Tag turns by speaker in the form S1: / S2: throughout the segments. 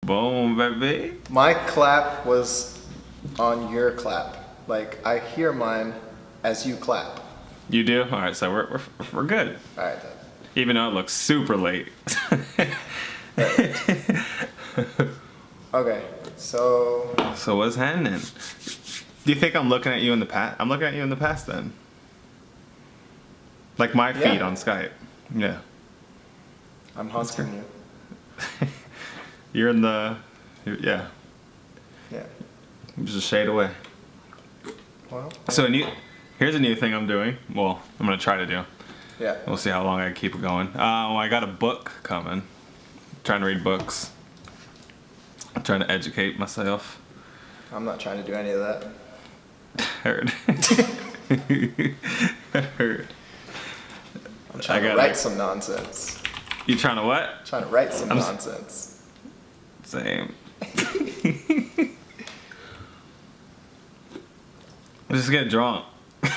S1: Boom, baby.
S2: My clap was on your clap. Like, I hear mine as you clap.
S1: You do? All right, so we're good.
S2: All right, then.
S1: Even though it looks super late.
S2: Okay, so...
S1: So what's happening? Do you think I'm looking at you in the past? I'm looking at you in the past then. Like my feed on Skype. Yeah.
S2: I'm hunting you.
S1: You're in the... Yeah.
S2: Yeah.
S1: Just a shade away.
S2: Well...
S1: So here's a new thing I'm doing. Well, I'm going to try to do.
S2: Yeah.
S1: We'll see how long I can keep it going. I got a book coming. Trying to read books. I'm trying to educate myself.
S2: I'm not trying to do any of that.
S1: Heard. Heard.
S2: I'm trying to write some nonsense.
S1: You trying to what?
S2: Trying to write some nonsense.
S1: Same. Just get drunk.
S2: You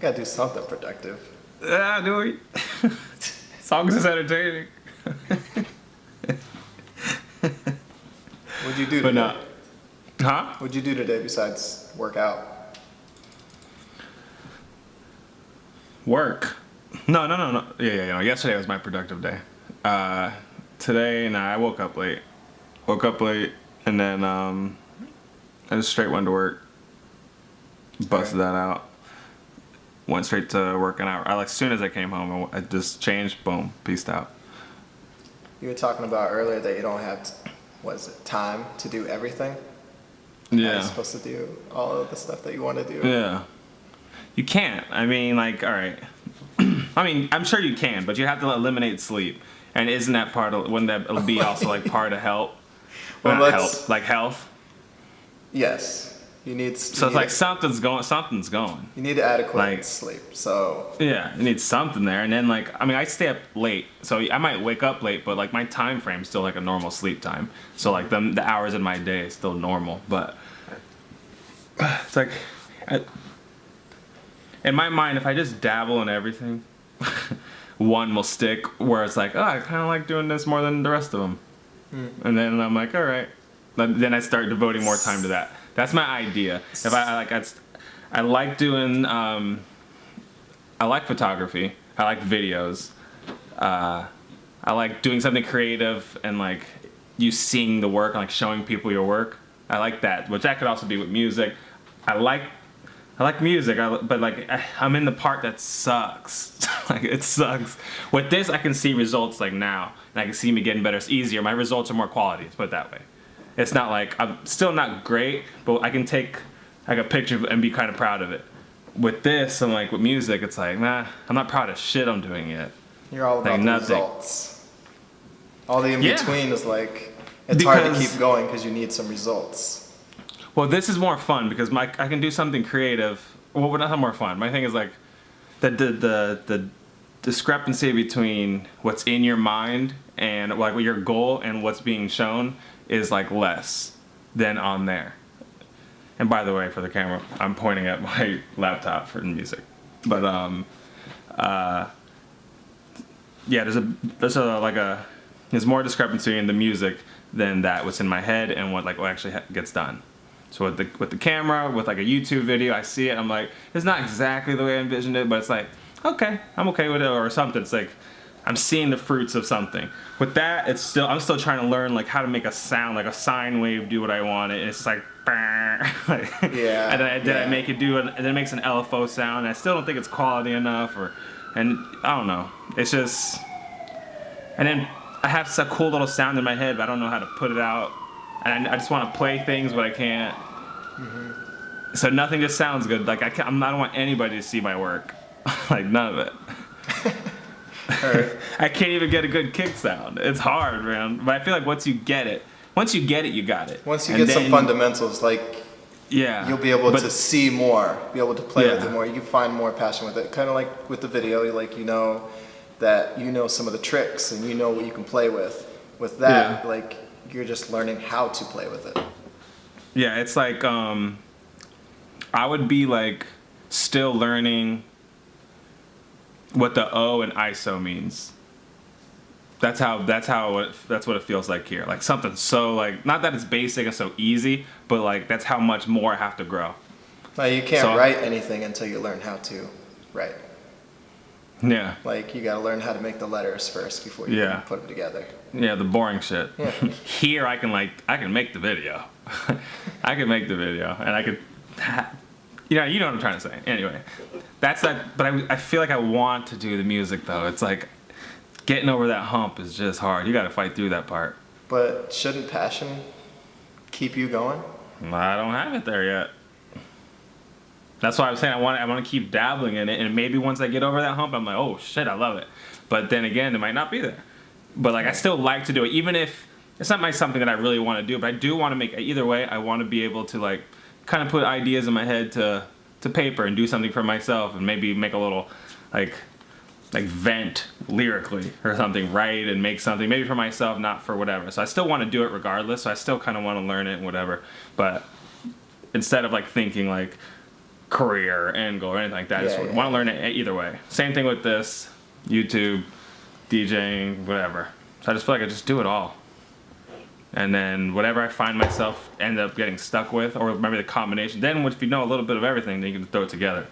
S2: gotta do something productive.
S1: Yeah, do we? As long as it's entertaining.
S2: What'd you do today?
S1: Huh?
S2: What'd you do today besides work out?
S1: Work? No. Yeah. Yesterday was my productive day. Today, I woke up late. And then I just straight went to work. Busted that out. Went straight to work an hour. As soon as I came home, I just changed. Boom. Peaced out.
S2: You were talking about earlier that you don't have, time to do everything?
S1: Yeah.
S2: You're supposed to do all of the stuff that you want to do.
S1: Yeah. You can't. I mean, all right. I mean, I'm sure you can, but you have to eliminate sleep. And isn't that wouldn't that be also part of health?
S2: Well,
S1: not health, like health?
S2: Yes.
S1: So it's something's going.
S2: You need adequate sleep, so...
S1: Yeah, you need something there. And then, I stay up late, so I might wake up late, but, my time frame's still, a normal sleep time. So, the hours in my day is still normal, but... It's in my mind, if I just dabble in everything, one will stick, where it's I kind of like doing this more than the rest of them. And then I'm all right. Then I start devoting more time to that. That's my idea. If I like doing, I like photography. I like videos. I like doing something creative and you seeing the work and showing people your work. I like that, which that could also be with music. I like music, but I'm in the part that sucks. It sucks. With this, I can see results now, and I can see me getting better. It's easier. My results are more quality. Let's put it that way. It's not I'm still not great, but I can take a picture and be kind of proud of it. With this, and with music, it's nah, I'm not proud of shit I'm doing yet.
S2: You're all about the results. All the in-between is it's hard to keep going because you need some results.
S1: Well, this is more fun because I can do something creative. Well, not more fun. My thing is the discrepancy between what's in your mind and your goal and what's being shown is less than on there. And by the way, for the camera, I'm pointing at my laptop for music. But there's more discrepancy in the music than what's in my head and what actually gets done. So with the camera, with a YouTube video, I see it, I'm it's not exactly the way I envisioned it, but it's okay, I'm okay with it, or something. It's I'm seeing the fruits of something. With that, I'm still trying to learn how to make a sound, a sine wave do what I want. And it's
S2: yeah.
S1: And then I make it and then it makes an LFO sound. And I still don't think it's quality enough, and I don't know. It's just, and then I have a cool little sound in my head, but I don't know how to put it out. And I just want to play things, but I can't. Mm-hmm. So nothing just sounds good. I don't want anybody to see my work. None of it. I can't even get a good kick sound. It's hard, man. But I feel once you get it, you got it.
S2: Once you get some fundamentals, you'll be able to see more, be able to play with it more. You find more passion with it. Kind of like with the video, that some of the tricks and what you can play with. With that, you're just learning how to play with it.
S1: Yeah, it's I would be still learning what the O and ISO means. That's what it feels like here. Like something so like, not that it's basic and so easy, but like that's how much more I have to grow.
S2: Like you can't write anything until you learn how to write.
S1: Yeah.
S2: Like you gotta learn how to make the letters first before you can put them together.
S1: Yeah, the boring shit.
S2: Yeah.
S1: Here I can make the video. I can make the video, and I could, you know what I'm trying to say. Anyway, that's that. But I feel like I want to do the music though. It's like getting over that hump is just hard. You got to fight through that part.
S2: But shouldn't passion keep you going?
S1: I don't have it there yet. That's why I'm saying I want to keep dabbling in it, and maybe once I get over that hump, I'm like, oh shit, I love it. But then again, it might not be there. But like, I still like to do it, even if it's not something that I really want to do. But I do want to make either way. I want to be able to like kind of put ideas in my head to paper and do something for myself, and maybe make a little like vent lyrically or something, write and make something maybe for myself, not for whatever. So I still want to do it regardless. So I still kind of want to learn it and whatever. But instead of like thinking like career end goal or anything like that, I just want to learn it either way. Same thing with this, YouTube, DJing, whatever. So I just feel like I just do it all. And then whatever I find myself end up getting stuck with, or maybe the combination, then if you know a little bit of everything, then you can throw it together.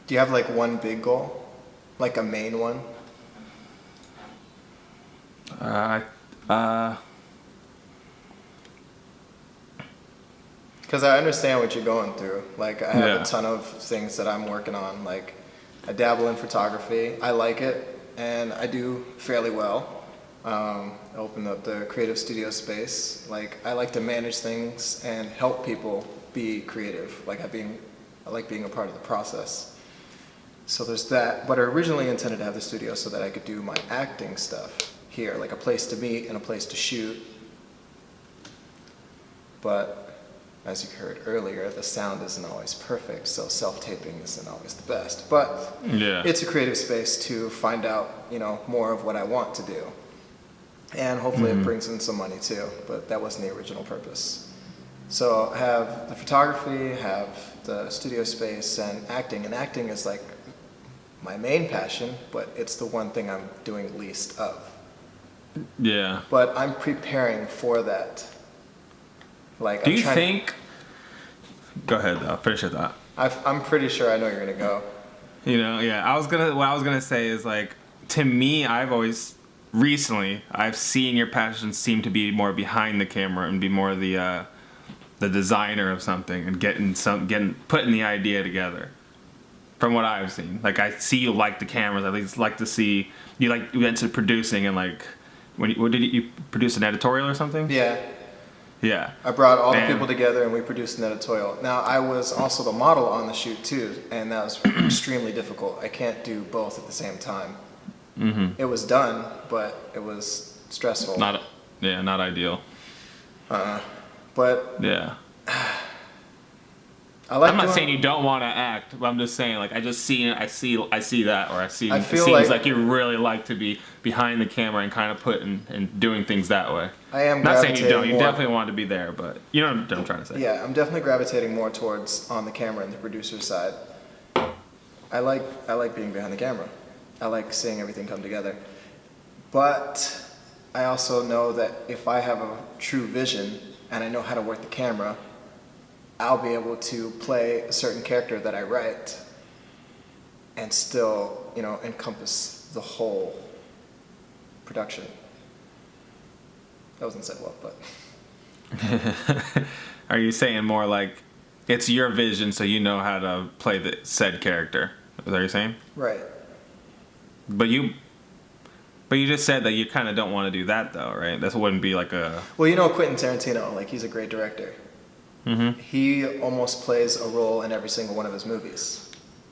S2: Do you have like one big goal? Like a main one? Because I understand what you're going through. Like, I have a ton of things that I'm working on. Like, I dabble in photography. I like it, and I do fairly well. I opened up the creative studio space. Like, I like to manage things and help people be creative. Like, I like being a part of the process. So there's that. But I originally intended to have the studio so that I could do my acting stuff here, like a place to meet and a place to shoot. But as you heard earlier, the sound isn't always perfect, so self-taping isn't always the best. But it's a creative space to find out, more of what I want to do. And hopefully it brings in some money too, but that wasn't the original purpose. So I have the photography, have the studio space, and acting. And acting is like my main passion, but it's the one thing I'm doing least of. Yeah. But I'm preparing for that. Like,
S1: do you think? Go ahead though. Finish your thought.
S2: I'm pretty sure I know you're gonna go.
S1: What I was gonna say is like, to me, I've seen your passion seem to be more behind the camera and be more the designer of something and putting the idea together. From what I've seen, like I see you like the cameras. I least like to see you went to producing and like what did you produce, an editorial or something?
S2: Yeah.
S1: Yeah.
S2: I brought all the people together and we produced an editorial. Now, I was also the model on the shoot too, and that was extremely difficult. I can't do both at the same time. Mm-hmm. It was done, but it was stressful.
S1: Not ideal.
S2: But
S1: yeah. I'm not saying you don't want to act, but I'm just saying, like, I see that, or it seems like you really like to be behind the camera and kind of putting and doing things that way.
S2: I am
S1: not saying you don't. You definitely want to be there, but you know what I'm trying to say.
S2: Yeah, I'm definitely gravitating more towards on the camera and the producer side. I like being behind the camera. I like seeing everything come together. But I also know that if I have a true vision and I know how to work the camera, I'll be able to play a certain character that I write and still, encompass the whole production. That wasn't said well, but.
S1: Are you saying more like it's your vision so you know how to play the said character? Is that what you're saying?
S2: Right.
S1: But you just said that you kind of don't want to do that though, right? That wouldn't be like a...
S2: Well, Quentin Tarantino, like, he's a great director. Mm-hmm. He almost plays a role in every single one of his movies.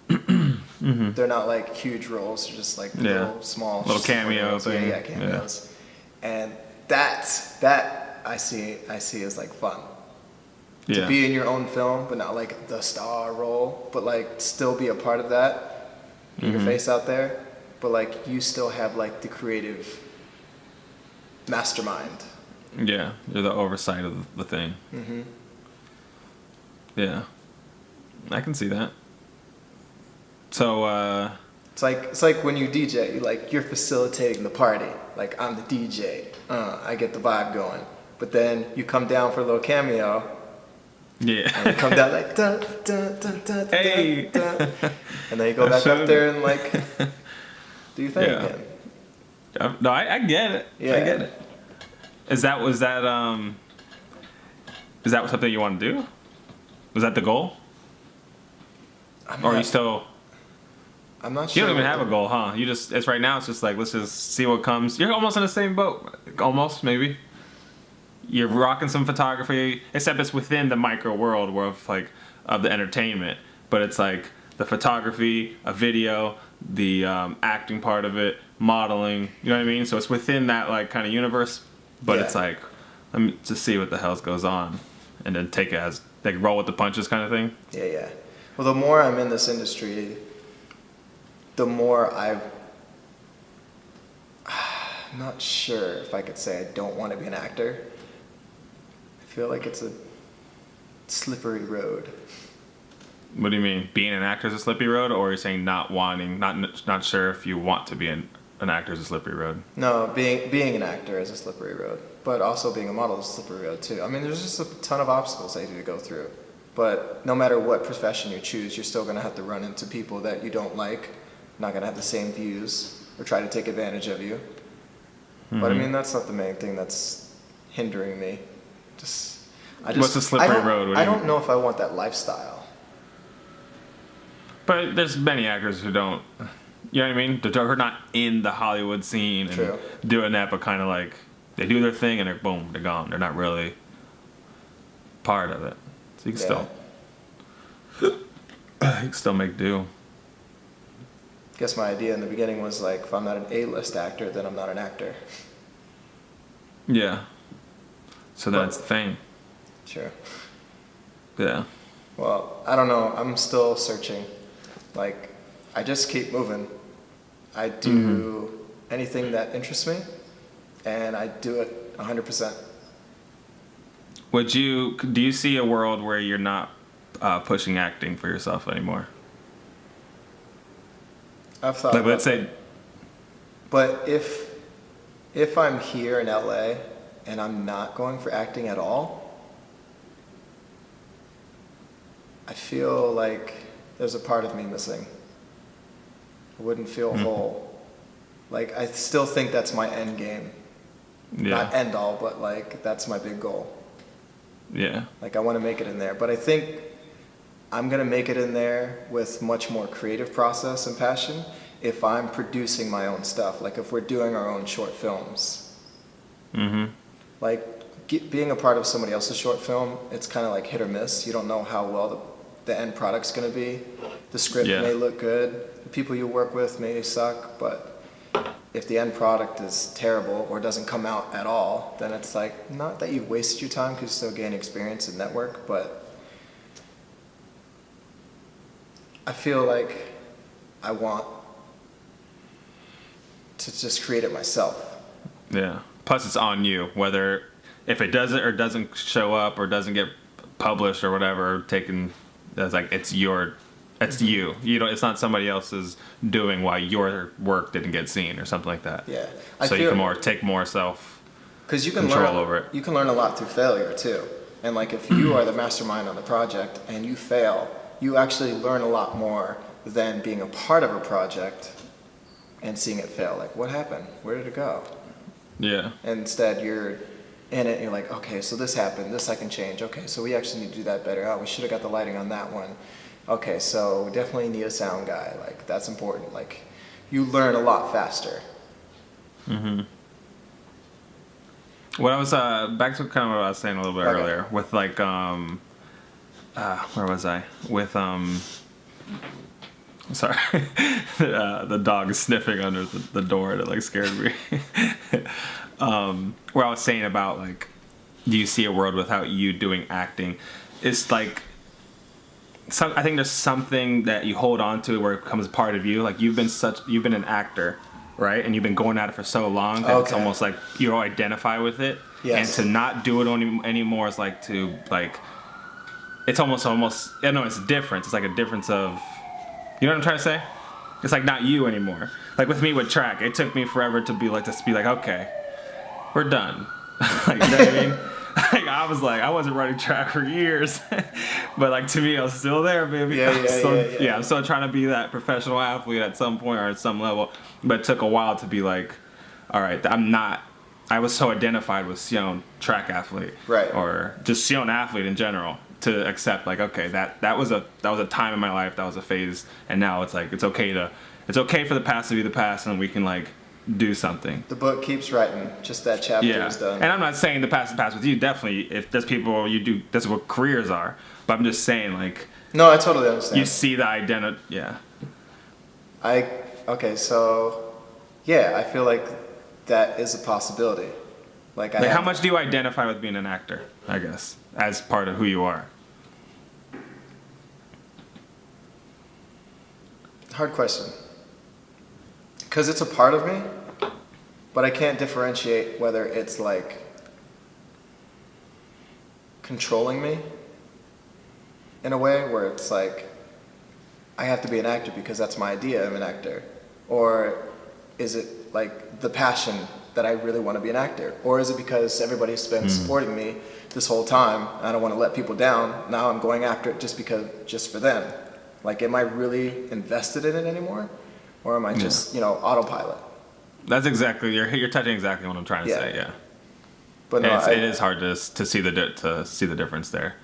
S2: Mm-hmm. They're not like huge roles; they're just like little small,
S1: little cameo thing.
S2: Yeah, cameos. Yeah. And that I see as like fun. Yeah. To be in your own film, but not like the star role, but like still be a part of that. Get your face out there, but like you still have like the creative mastermind.
S1: Yeah, you're the oversight of the thing. Mm-hmm. Yeah, I can see that. So,
S2: It's like when you DJ, you're facilitating the party. Like, I'm the DJ. I get the vibe going. But then you come down for a little cameo.
S1: Yeah.
S2: And you come down like da da da da
S1: hey.
S2: da, da. And then you go back up there and like do your thing again.
S1: No, I get it.
S2: Yeah.
S1: I get it. Is that something you want to do? Was that the goal? Or are you still?
S2: I'm not sure.
S1: You don't even have a goal, huh? It's right now. It's just like, let's just see what comes. You're almost in the same boat. Almost, maybe. You're rocking some photography, except it's within the micro world of the entertainment. But it's like the photography, a video, the acting part of it, modeling. You know what I mean? So it's within that like kind of universe. But it's like, let me just see what the hell goes on, and then take it as like roll with the punches kind of thing.
S2: Yeah. Well, the more I'm in this industry, the more I'm not sure if I could say I don't want to be an actor. I feel like it's a slippery road.
S1: What do you mean? Being an actor is a slippery road, or you're saying not sure if you want to be an actor is a slippery road?
S2: No, being an actor is a slippery road, but also being a model is a slippery road too. I mean, there's just a ton of obstacles that you need to go through. But no matter what profession you choose, you're still going to have to run into people that you don't like, not going to have the same views, or try to take advantage of you. Mm-hmm. But I mean, that's not the main thing that's hindering me.
S1: What's the slippery road?
S2: I don't know if I want that lifestyle.
S1: But there's many actors who don't. You know what I mean? They're not in the Hollywood scene and doing that, but kind of like they do their thing and they're gone. They're not really part of it. So you can still make do.
S2: I guess my idea in the beginning was like, if I'm not an A-list actor, then I'm not an actor.
S1: Yeah. So that's the fame.
S2: Sure.
S1: Yeah.
S2: Well, I don't know. I'm still searching. Like, I just keep moving. I do anything that interests me, and I do it 100%.
S1: Do you see a world where you're not pushing acting for yourself anymore?
S2: I've thought about that. But if I'm here in LA and I'm not going for acting at all, I feel like there's a part of me missing. I wouldn't feel whole. Like, I still think that's my end game. Yeah. Not end all, but like, that's my big goal.
S1: Yeah.
S2: Like, I want to make it in there. But I think I'm going to make it in there with much more creative process and passion if I'm producing my own stuff. Like, if we're doing our own short films. Mm-hmm. Like, being a part of somebody else's short film, it's kind of like hit or miss. You don't know how well the end product's going to be. The script may look good. The people you work with may suck. But if the end product is terrible or doesn't come out at all, then it's like, not that you've wasted your time, because you still gain experience and network, but I feel like I want to just create it myself.
S1: Yeah. Plus it's on you, whether if it doesn't or doesn't show up or doesn't get published or whatever, that's like, it's you. You know, it's not somebody else's doing why your work didn't get seen or something like that.
S2: Yeah.
S1: So you can take more self control over it.
S2: You can learn a lot through failure too. And like, if you are the mastermind on the project and you fail, you actually learn a lot more than being a part of a project and seeing it fail. Like, what happened? Where did it go?
S1: Yeah.
S2: And instead, you're in it and you're like, okay, so this happened. This I can change. Okay, so we actually need to do that better. Oh, we should have got the lighting on that one. Okay, so we definitely need a sound guy. Like, that's important. Like, you learn a lot faster. Mm-hmm.
S1: What I was back to kind of what I was saying a little bit earlier with like where was I with sorry the dog is sniffing under the door and it like scared me. Where I was saying about like, do you see a world without you doing acting? It's like I think there's something that you hold on to where it becomes part of you. Like, you've been an actor, right? And you've been going at it for so long that it's almost like you identify with it. Yes. And to not do it anymore is like it's almost I don't know, it's a difference. It's like a difference of, you know what I'm trying to say? It's like not you anymore. Like with me with track, it took me forever to be like okay, we're done. Like, you know what I mean? Like I wasn't running track for years, but like to me, I was still there, baby. I'm still trying to be that professional athlete at some point or at some level. But it took a while to be like, all right, I was so identified with Sion track athlete,
S2: right,
S1: or just Sion athlete in general, to accept like, okay, that was a time in my life, that was a phase, and now it's like it's okay for the past to be the past, and we can like do something.
S2: The book keeps writing, just that chapter is done.
S1: And I'm not saying the past is past with you. Definitely, if there's people you do, that's what careers are. But I'm just saying, like,
S2: no, I totally understand.
S1: You see the identity, yeah.
S2: Okay, so yeah, I feel like that is a possibility. Like
S1: how much do you identify with being an actor, I guess, as part of who you are?
S2: Hard question. Because it's a part of me, but I can't differentiate whether it's like controlling me in a way where it's like I have to be an actor because that's my idea of an actor, or is it like the passion that I really want to be an actor, or is it because everybody's been supporting me this whole time and I don't want to let people down, now I'm going after it just for them? Like, am I really invested in it anymore? Or am I just, autopilot?
S1: That's exactly, you're touching exactly what I'm trying to say, yeah.
S2: But no,
S1: it is hard to see the difference there.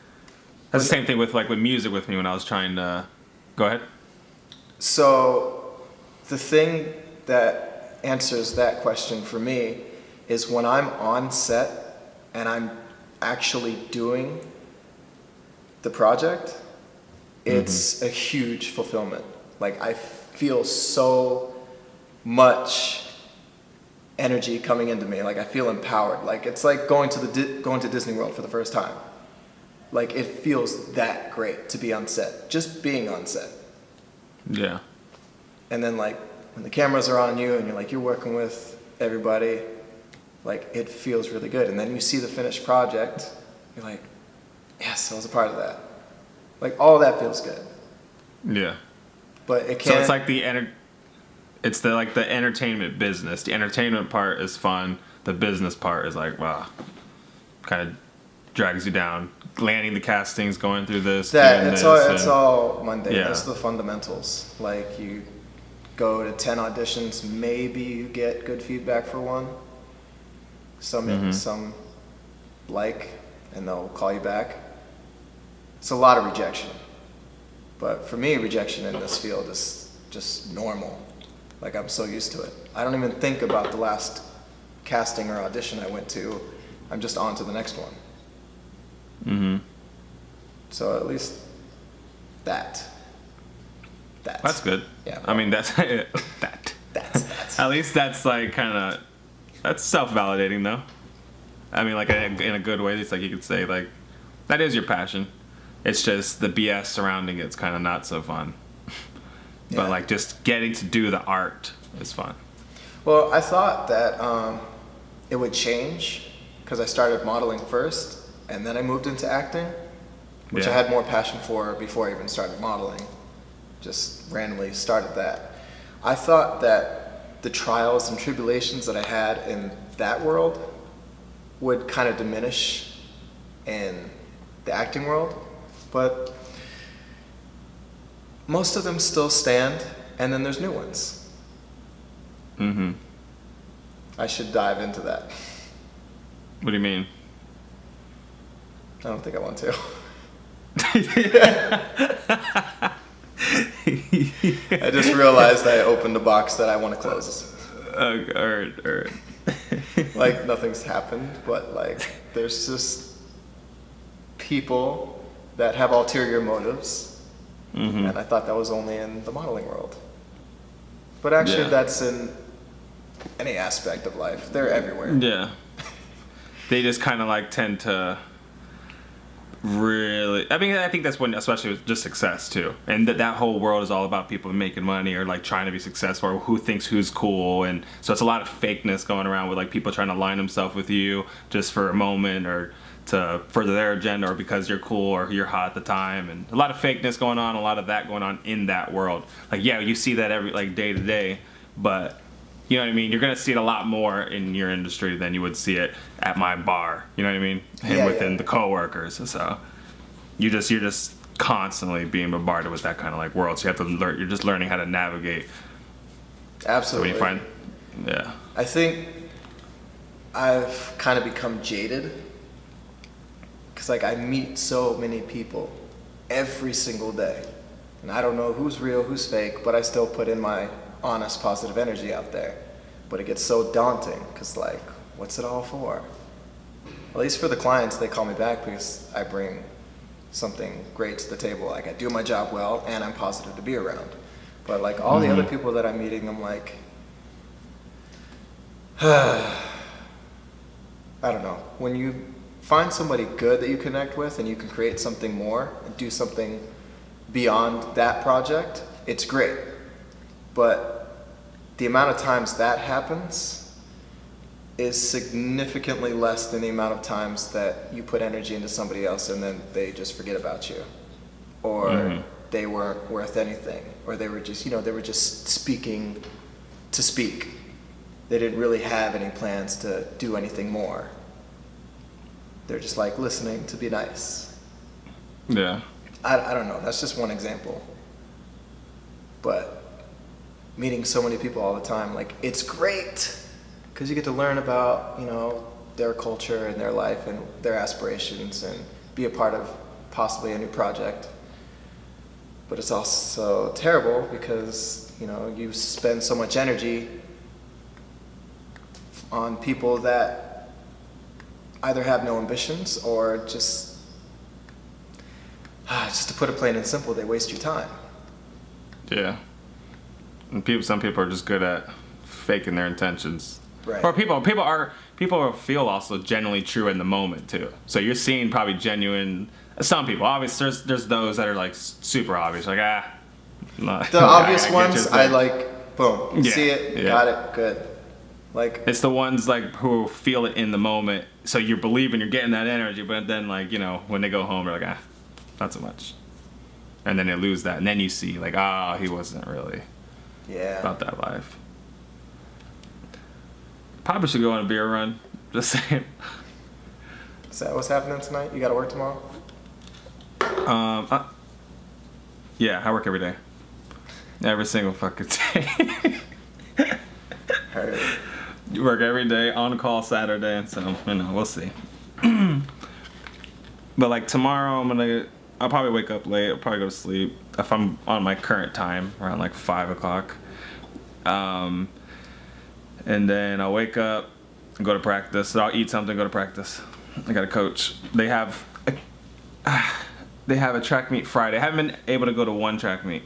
S1: That's the same thing with music with me when I was trying to, go ahead.
S2: So the thing that answers that question for me is when I'm on set and I'm actually doing the project, it's a huge fulfillment. Like, I feel so much energy coming into me. Like, I feel empowered. Like, it's like going to Disney World for the first time. Like, it feels that great to be on set, just being on set.
S1: Yeah.
S2: And then like when the cameras are on you and you're working with everybody, like, it feels really good. And then you see the finished project, you're like, yes, I was a part of that. Like, all that feels good.
S1: Yeah.
S2: But it can't.
S1: So it's like the entertainment business. The entertainment part is fun. The business part is like, wow, kind of drags you down. Landing the castings, going through this.
S2: It's all mundane. Yeah. That's the fundamentals. Like, you go to 10 auditions, maybe you get good feedback for one. Some and they'll call you back. It's a lot of rejection. But for me, rejection in this field is just normal. Like, I'm so used to it. I don't even think about the last casting or audition I went to. I'm just on to the next one. So at least that's
S1: good.
S2: Yeah.
S1: I mean, that's at least that's like that's self-validating though. I mean, like, in a good way. It's like you could say like that is your passion. It's just the BS surrounding it's kind of not so fun. But like just getting to do the art is fun.
S2: Well, I thought that it would change because I started modeling first and then I moved into acting, which I had more passion for before I even started modeling. Just randomly started that. I thought that the trials and tribulations that I had in that world would kind of diminish in the acting world, but most of them still stand, and then there's new ones. I should dive into that.
S1: What do you mean?
S2: I don't think I want to. I just realized I opened a box that I want to close.
S1: Alright.
S2: Like, nothing's happened, but like, there's just people that have ulterior motives, and I thought that was only in the modeling world. But actually, that's in any aspect of life. They're everywhere.
S1: Yeah. They just kind of like tend to really, I mean, I think that's when, especially with just success too, and that whole world is all about people making money or like trying to be successful or who thinks who's cool, and so it's a lot of fakeness going around with like people trying to align themselves with you just for a moment or to further their agenda, or because you're cool or you're hot at the time, and a lot of fakeness going on, a lot of that going on in that world. Like, yeah, you see that every like day to day, but you know what I mean? You're gonna see it a lot more in your industry than you would see it at my bar. You know what I mean? And within the coworkers. So you're just constantly being bombarded with that kind of like world. So you have to learn. You're just learning how to navigate.
S2: Absolutely.
S1: So when you find,
S2: I think I've kind of become jaded because like I meet so many people every single day, and I don't know who's real, who's fake, but I still put in my honest, positive energy out there. But it gets so daunting because like, what's it all for? At least for the clients, they call me back because I bring something great to the table. Like I do my job well and I'm positive to be around. But like all the other people that I'm meeting, I'm like, I don't know. When you find somebody good that you connect with and you can create something more and do something beyond that project, it's great. But the amount of times that happens is significantly less than the amount of times that you put energy into somebody else and then they just forget about you, or they weren't worth anything, or they were just, they were just speaking to speak. They didn't really have any plans to do anything more. They're just like listening to be nice.
S1: Yeah.
S2: I don't know. That's just one example. But meeting so many people all the time, like it's great because you get to learn about, their culture and their life and their aspirations and be a part of possibly a new project. But it's also terrible because, you spend so much energy on people that either have no ambitions or just to put it plain and simple, they waste your time.
S1: Yeah. And some people are just good at faking their intentions.
S2: Right.
S1: Or people feel also genuinely true in the moment too. So you're seeing probably genuine. Some people, obviously, there's those that are like super obvious, like no,
S2: the obvious ones, I like, boom, see it, got it, good. Like
S1: it's the ones like who feel it in the moment. So you're believing, you're getting that energy, but then like when they go home, they're like not so much, and then they lose that, and then you see like he wasn't really.
S2: Yeah.
S1: About that life. Probably should go on a beer run. Just saying.
S2: Is that what's happening tonight? You got to work tomorrow?
S1: Yeah, I work every day. Every single fucking day.
S2: Heard.
S1: You work every day, on call Saturday, and so we'll see. But like tomorrow, I'll probably wake up late. I'll probably go to sleep if I'm on my current time, around like 5 o'clock. And then I'll wake up and go to practice. So I'll eat something, go to practice. I got a coach. They have a track meet Friday. I haven't been able to go to one track meet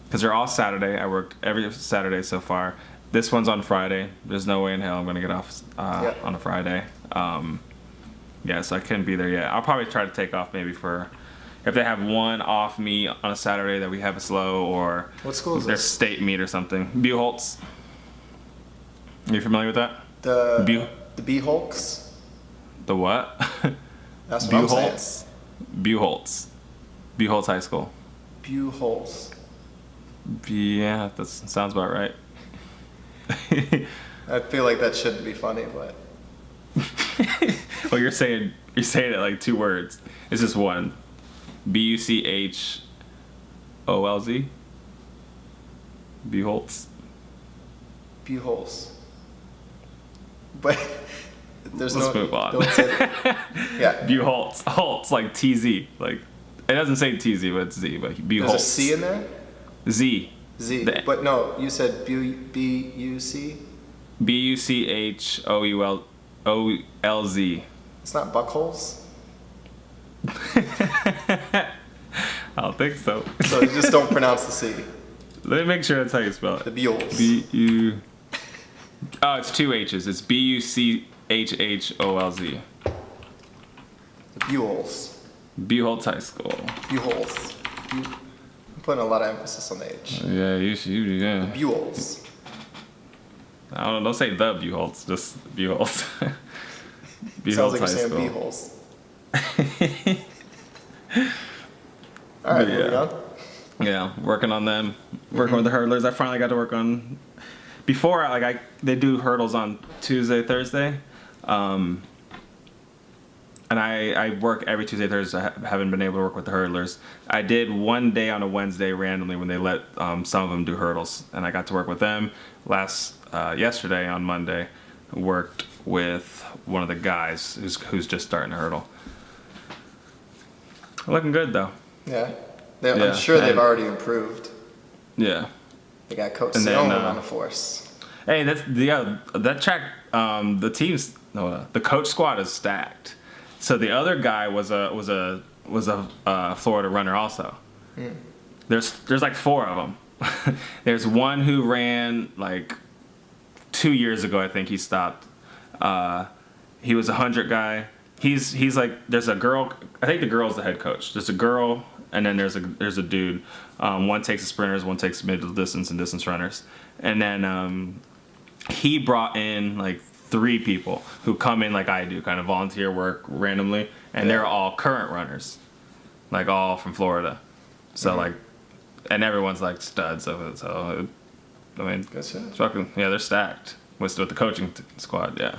S1: because they're all Saturday. I worked every Saturday so far. This one's on Friday. There's no way in hell I'm going to get off on a Friday. So I couldn't be there yet. I'll probably try to take off maybe if they have one off meet on a Saturday that we have a slow, or
S2: what school is
S1: their
S2: this?
S1: state meet or something. Buholtz. Are you familiar with that?
S2: The B-Hulks?
S1: The what?
S2: That's what I'm saying.
S1: Buholtz. Buholtz High School.
S2: Buholtz.
S1: Yeah, that sounds about right.
S2: I feel like that shouldn't be funny, but.
S1: Well, you're saying it like two words. It's just one. Buchholz. Buholtz.
S2: Buholtz. But there's
S1: Let's move on.
S2: Don't say yeah.
S1: Buholtz. Holtz, like TZ. Like it doesn't say TZ, but it's Z. But Buholtz.
S2: There's a C in there.
S1: Z.
S2: But no, you said B-U-C.
S1: Buchholz.
S2: It's not Buckholes.
S1: I don't think so.
S2: So you just don't pronounce the C.
S1: Let me make sure that's how you spell it.
S2: The Buholtz.
S1: Oh, it's two H's. It's Buchholz.
S2: The Buholtz.
S1: Buholtz High School.
S2: Buholtz. I'm putting a lot of emphasis on the H.
S1: Yeah, you yeah.
S2: The Buholtz.
S1: I don't know. Don't say the Buholtz. Just Buholtz.
S2: Sounds like you're saying B-holes. All right, moving on.
S1: Yeah, working on them, working with the hurdlers. I finally got to work on. Before, they do hurdles on Tuesday, Thursday, and I work every Tuesday, Thursday. I haven't been able to work with the hurdlers. I did one day on a Wednesday randomly when they let some of them do hurdles, and I got to work with them. Yesterday on Monday, worked with one of the guys who's just starting to hurdle. Looking good though.
S2: Yeah. I'm sure they've already improved.
S1: Yeah.
S2: They got Coach Sion on the force.
S1: Hey, that track. The coach squad is stacked. So the other guy was a Florida runner also. Mm. There's like 4 of them. There's one who ran like 2 years ago. I think he stopped. He was a 100 guy. He's like, there's a girl. I think the girl's the head coach. There's a girl. And then there's a dude. One takes the sprinters, one takes middle distance and distance runners. And then he brought in like 3 people who come in like I do, kind of volunteer work randomly, and they're all current runners, like all from Florida. So like, and everyone's like studs of it. So I mean, it's fucking, they're stacked with the coaching squad. Yeah,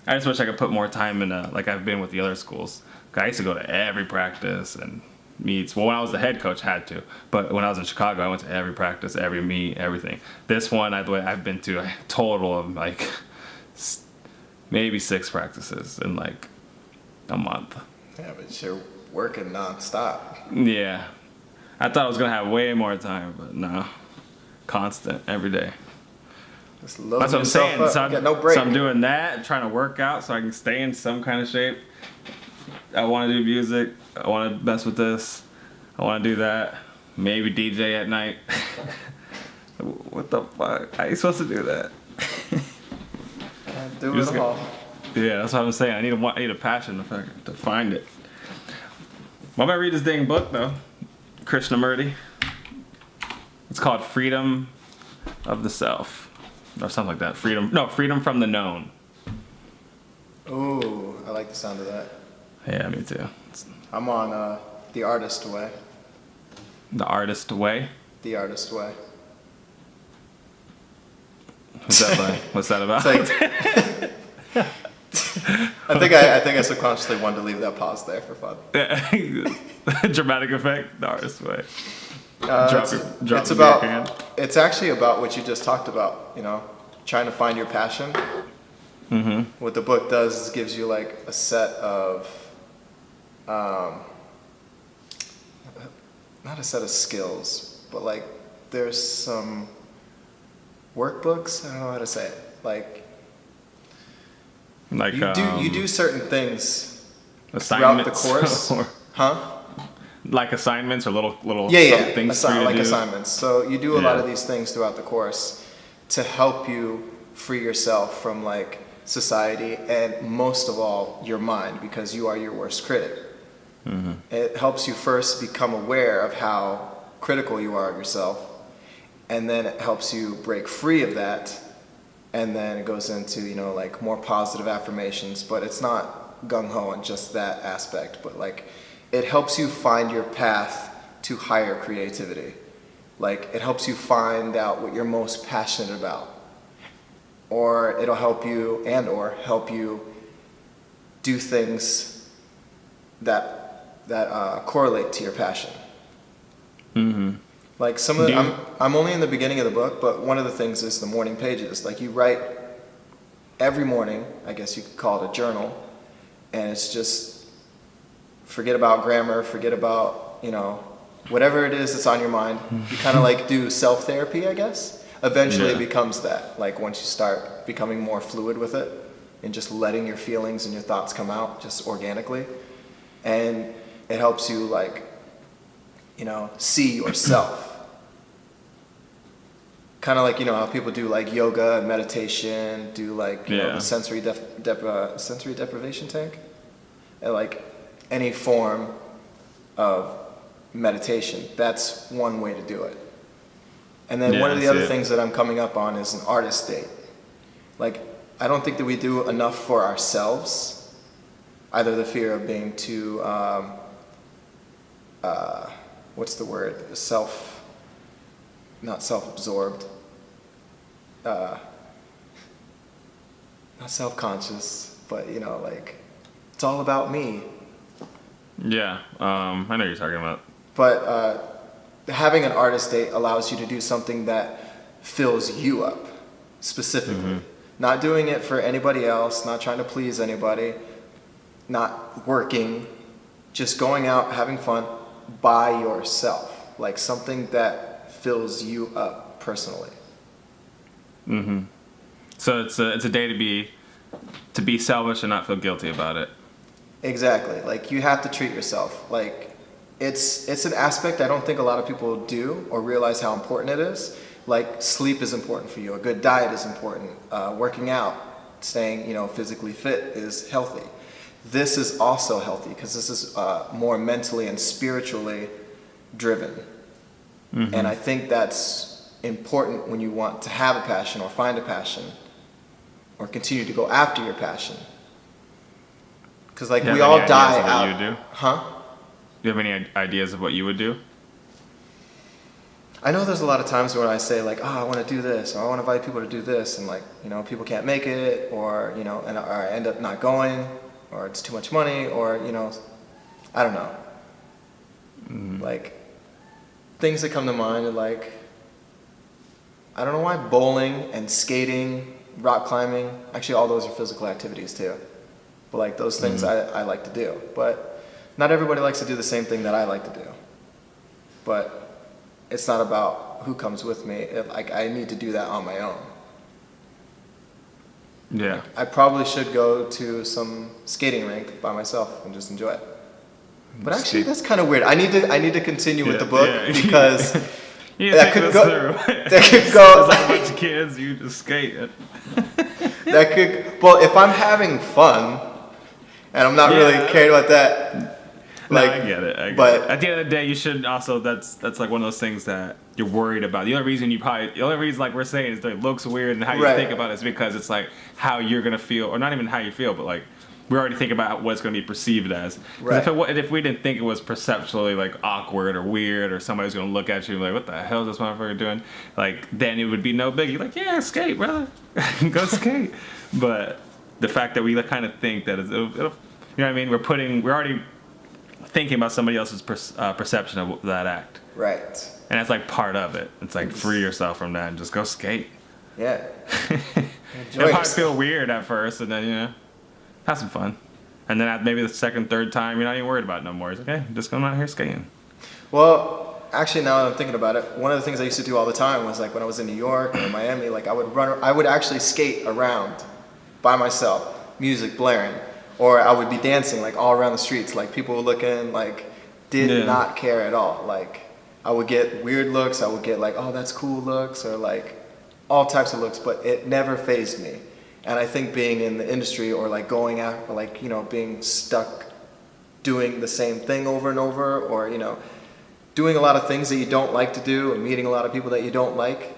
S1: I just wish I could put more time in like I've been with the other schools. I used to go to every practice and meets. Well, when I was the head coach, I had to. But when I was in Chicago, I went to every practice, every meet, everything. This one, I've been to a total of like maybe 6 practices in like a month.
S2: Yeah, but you're working nonstop.
S1: Yeah. I thought I was going to have way more time, but no. Constant, every day.
S2: That's what I'm saying. No break.
S1: So I'm doing that, trying to work out so I can stay in some kind of shape. I want to do music. I want to mess with this. I want to do that. Maybe DJ at night. What the fuck? How are you supposed to do that?
S2: Do it all.
S1: Yeah, that's what I'm saying. I need a passion to find it. I'm gonna read this dang book though, Krishnamurti. It's called Freedom of the Self, or something like that. Freedom from the Known.
S2: Ooh, I like the sound of that.
S1: Yeah, me too.
S2: I'm on The Artist Way.
S1: The Artist Way?
S2: The Artist Way.
S1: What's that by? What's that about?
S2: I think I subconsciously wanted to leave that pause there for fun.
S1: Dramatic effect, The Artist Way.
S2: It's actually about what you just talked about, trying to find your passion. Mm-hmm. What the book does is gives you like a set of not a set of skills, but like there's some workbooks. I don't know how to say it. Like you do certain things throughout the course, huh?
S1: Like assignments or little things for you to do.
S2: Assignments. So you do a lot of these things throughout the course to help you free yourself from like society and most of all your mind, because you are your worst critic. Mm-hmm. It helps you first become aware of how critical you are of yourself, and then it helps you break free of that, and then it goes into like more positive affirmations, but it's not gung-ho on just that aspect, but like it helps you find your path to higher creativity. Like it helps you find out what you're most passionate about, or it'll help you help you do things that correlate to your passion. Mm-hmm. Like some of the, I'm only in the beginning of the book, but one of the things is the morning pages. Like you write every morning, I guess you could call it a journal, and it's just forget about grammar, forget about, whatever it is that's on your mind. You kind of like do self-therapy, I guess. Eventually it becomes that, like once you start becoming more fluid with it and just letting your feelings and your thoughts come out just organically. And it helps you like, see yourself. Kind of like, how people do like yoga and meditation, do like, the sensory deprivation tank. And like any form of meditation, that's one way to do it. And then one of the other things that I'm coming up on is an artist date. Like, I don't think that we do enough for ourselves. either the fear of being too, what's the word? Not self-absorbed, not self-conscious, but like it's all about me.
S1: Yeah, I know what you're talking about.
S2: But having an artist date allows you to do something that fills you up specifically. Not doing it for anybody else, not trying to please anybody, not working, just going out, having fun by yourself. Like something that fills you up personally.
S1: So it's a day to be selfish and not feel guilty about it.
S2: Exactly. Like you have to treat yourself. Like it's an aspect I don't think a lot of people do or realize how important it is. Like sleep is important for you. A good diet is important. Working out, staying physically fit is healthy. This is also healthy because this is more mentally and spiritually driven. And I think that's important when you want to have a passion or find a passion or continue to go after your passion. Because like we all die out.
S1: You do?
S2: Huh?
S1: Do you have any ideas of what you would do?
S2: I know there's a lot of times when I say like, I want to do this, or I want to invite people to do this, and like, people can't make it, or or I end up not going, or it's too much money, or I don't know. Like things that come to mind are like, I don't know why bowling and skating, rock climbing, actually all those are physical activities too. But like those things I like to do. But not everybody likes to do the same thing that I like to do. But it's not about who comes with me. Like I need to do that on my own.
S1: Yeah.
S2: Like, I probably should go to some skating rink by myself and just enjoy it. But actually, that's kind of weird. I need to continue with the book because that could go. That could go.
S1: There's like a bunch of kids. You just skate.
S2: That could. Well, if I'm having fun, and I'm not really caring about that. Like,
S1: no, I get it.
S2: But
S1: at the end of the day, you should also. That's like one of those things that you're worried about. The only reason like we're saying is that it looks weird and how you think about it is because it's like how you're gonna feel, or not even how you feel, but like we already think about what it's gonna be perceived as. Right. If we didn't think it was perceptually like awkward or weird, or somebody's gonna look at you like, what the hell is this motherfucker doing? Like then it would be no biggie. Like skate, brother, go skate. But the fact that we kind of think that it'll, you know what I mean? We're already thinking about somebody else's perception of that act.
S2: Right.
S1: And that's like part of it. It's like free yourself from that and just go skate.
S2: Yeah.
S1: It'll probably feel weird at first, and then have some fun. And then maybe the second, third time, you're not even worried about it no more. It's okay, just going out here skating.
S2: Well, actually, now that I'm thinking about it, one of the things I used to do all the time was like when I was in New York or Miami, like I would actually skate around by myself, music blaring. Or I would be dancing like all around the streets, like people were looking, like did not care at all. Like I would get weird looks, I would get like, oh that's cool looks, or like all types of looks, but it never fazed me. And I think being in the industry or like going out, or like being stuck doing the same thing over and over, or doing a lot of things that you don't like to do, or meeting a lot of people that you don't like,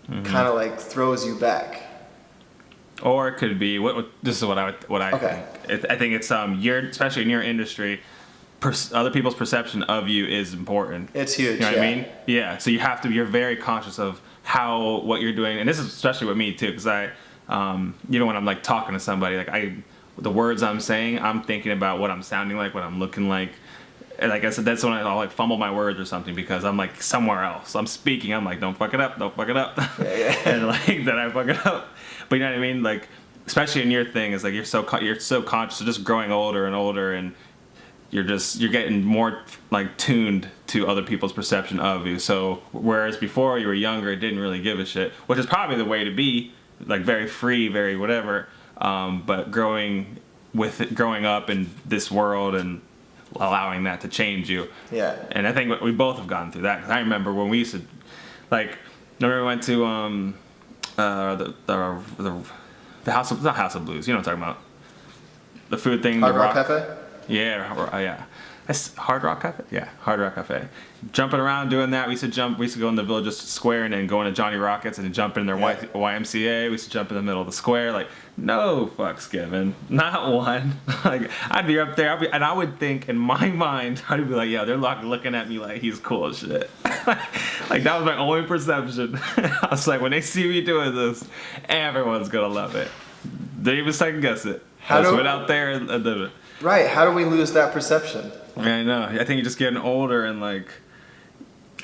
S2: kind of like throws you back.
S1: Or it could be this is what I think. I think it's especially in your industry, other people's perception of you is important.
S2: It's huge.
S1: You know what I mean? Yeah. So you're very conscious of what you're doing, and this is especially with me too, because when I'm like talking to somebody, like the words I'm saying, I'm thinking about what I'm sounding like, what I'm looking like. And like I said, that's when I'll like fumble my words or something because I'm like somewhere else. I'm speaking. I'm like, don't fuck it up. And like then I fuck it up. But you know what I mean? Like, especially in your thing, is like you're so conscious of just growing older and older, and you're getting more like tuned to other people's perception of you. So whereas before you were younger, it didn't really give a shit, which is probably the way to be, like very free, very whatever. But growing up in this world and allowing that to change you.
S2: Yeah.
S1: And I think we both have gone through that. 'Cause I remember when we used to, like, remember we went to the House of Blues. You know what I'm talking about? The food thing.
S2: Hard Rock Cafe?
S1: Yeah, yeah. Hard Rock Cafe? Yeah, Hard Rock Cafe. Jumping around doing that. We used to go in the Village Square and then go into Johnny Rockets and jump in their YMCA. We used to jump in the middle of the square. Like, no fucks given. Not one. Like, I'd be up there, and I would think in my mind, I'd be like, yeah, they're looking at me like he's cool as shit. Like, that was my only perception. I was like, when they see me doing this, everyone's gonna love it. They even second guess it. I just went out there and did it.
S2: Right. How do we lose that perception?
S1: Yeah, I know. I think you're just getting older and like.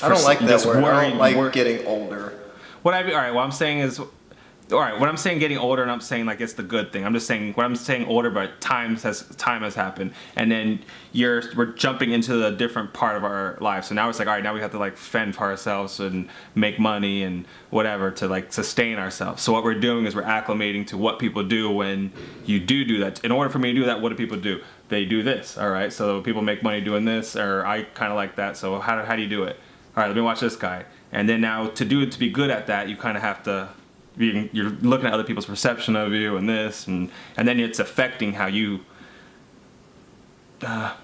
S2: I don't like that word. I don't like getting older.
S1: What I'm saying is, what I'm saying getting older, and I'm saying like it's the good thing. I'm just saying what I'm saying older, but time has happened, and then we're jumping into a different part of our life. So now it's like, all right, now we have to like fend for ourselves and make money and whatever to like sustain ourselves. So what we're doing is we're acclimating to what people do when you do that. In order for me to do that, what do people do? They do this. All right, so people make money doing this, or I kind of like that. So how do you do it? All right, let me watch this guy. And then now to be good at that, you kind of have to. You're looking at other people's perception of you and this, and then it's affecting how you. I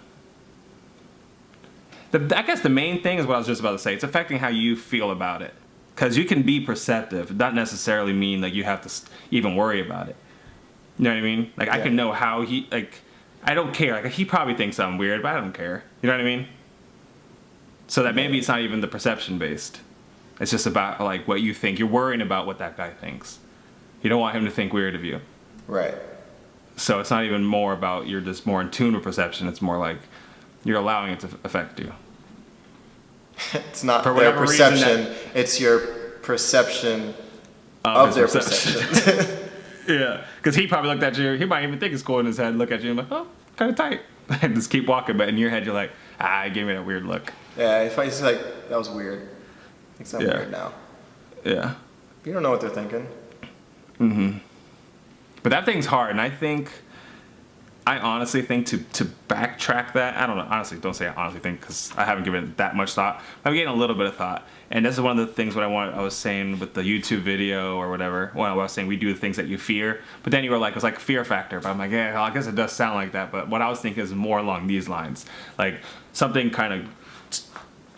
S1: guess the main thing is what I was just about to say. It's affecting how you feel about it, because you can be perceptive, not necessarily mean that you have to even worry about it. You know what I mean? Like I can know how he like. I don't care. Like he probably thinks I'm weird, but I don't care. You know what I mean? So that maybe it's not even the perception based. It's just about like what you think. You're worrying about what that guy thinks. You don't want him to think weird of you.
S2: Right.
S1: So it's not even more about you're just more in tune with perception. It's more like you're allowing it to affect you.
S2: It's not their perception. It's your perception of their perception.
S1: Yeah. Because he probably looked at you. He might even think it's cool in his head. Look at you and like, oh, kind of tight. And just keep walking. But in your head, you're like, he gave me that weird look.
S2: Yeah. If I just like, that was weird. It's not weird now.
S1: Yeah.
S2: You don't know what they're thinking.
S1: Mm-hmm. But that thing's hard, and I honestly think to backtrack that, I don't know, honestly, don't say I honestly think, because I haven't given it that much thought. I'm getting a little bit of thought, and this is one of the things I was saying with the YouTube video or whatever, when I was saying we do the things that you fear, but then you were like, it's like fear factor, but I'm like, yeah, I guess it does sound like that, but what I was thinking is more along these lines, like something kind of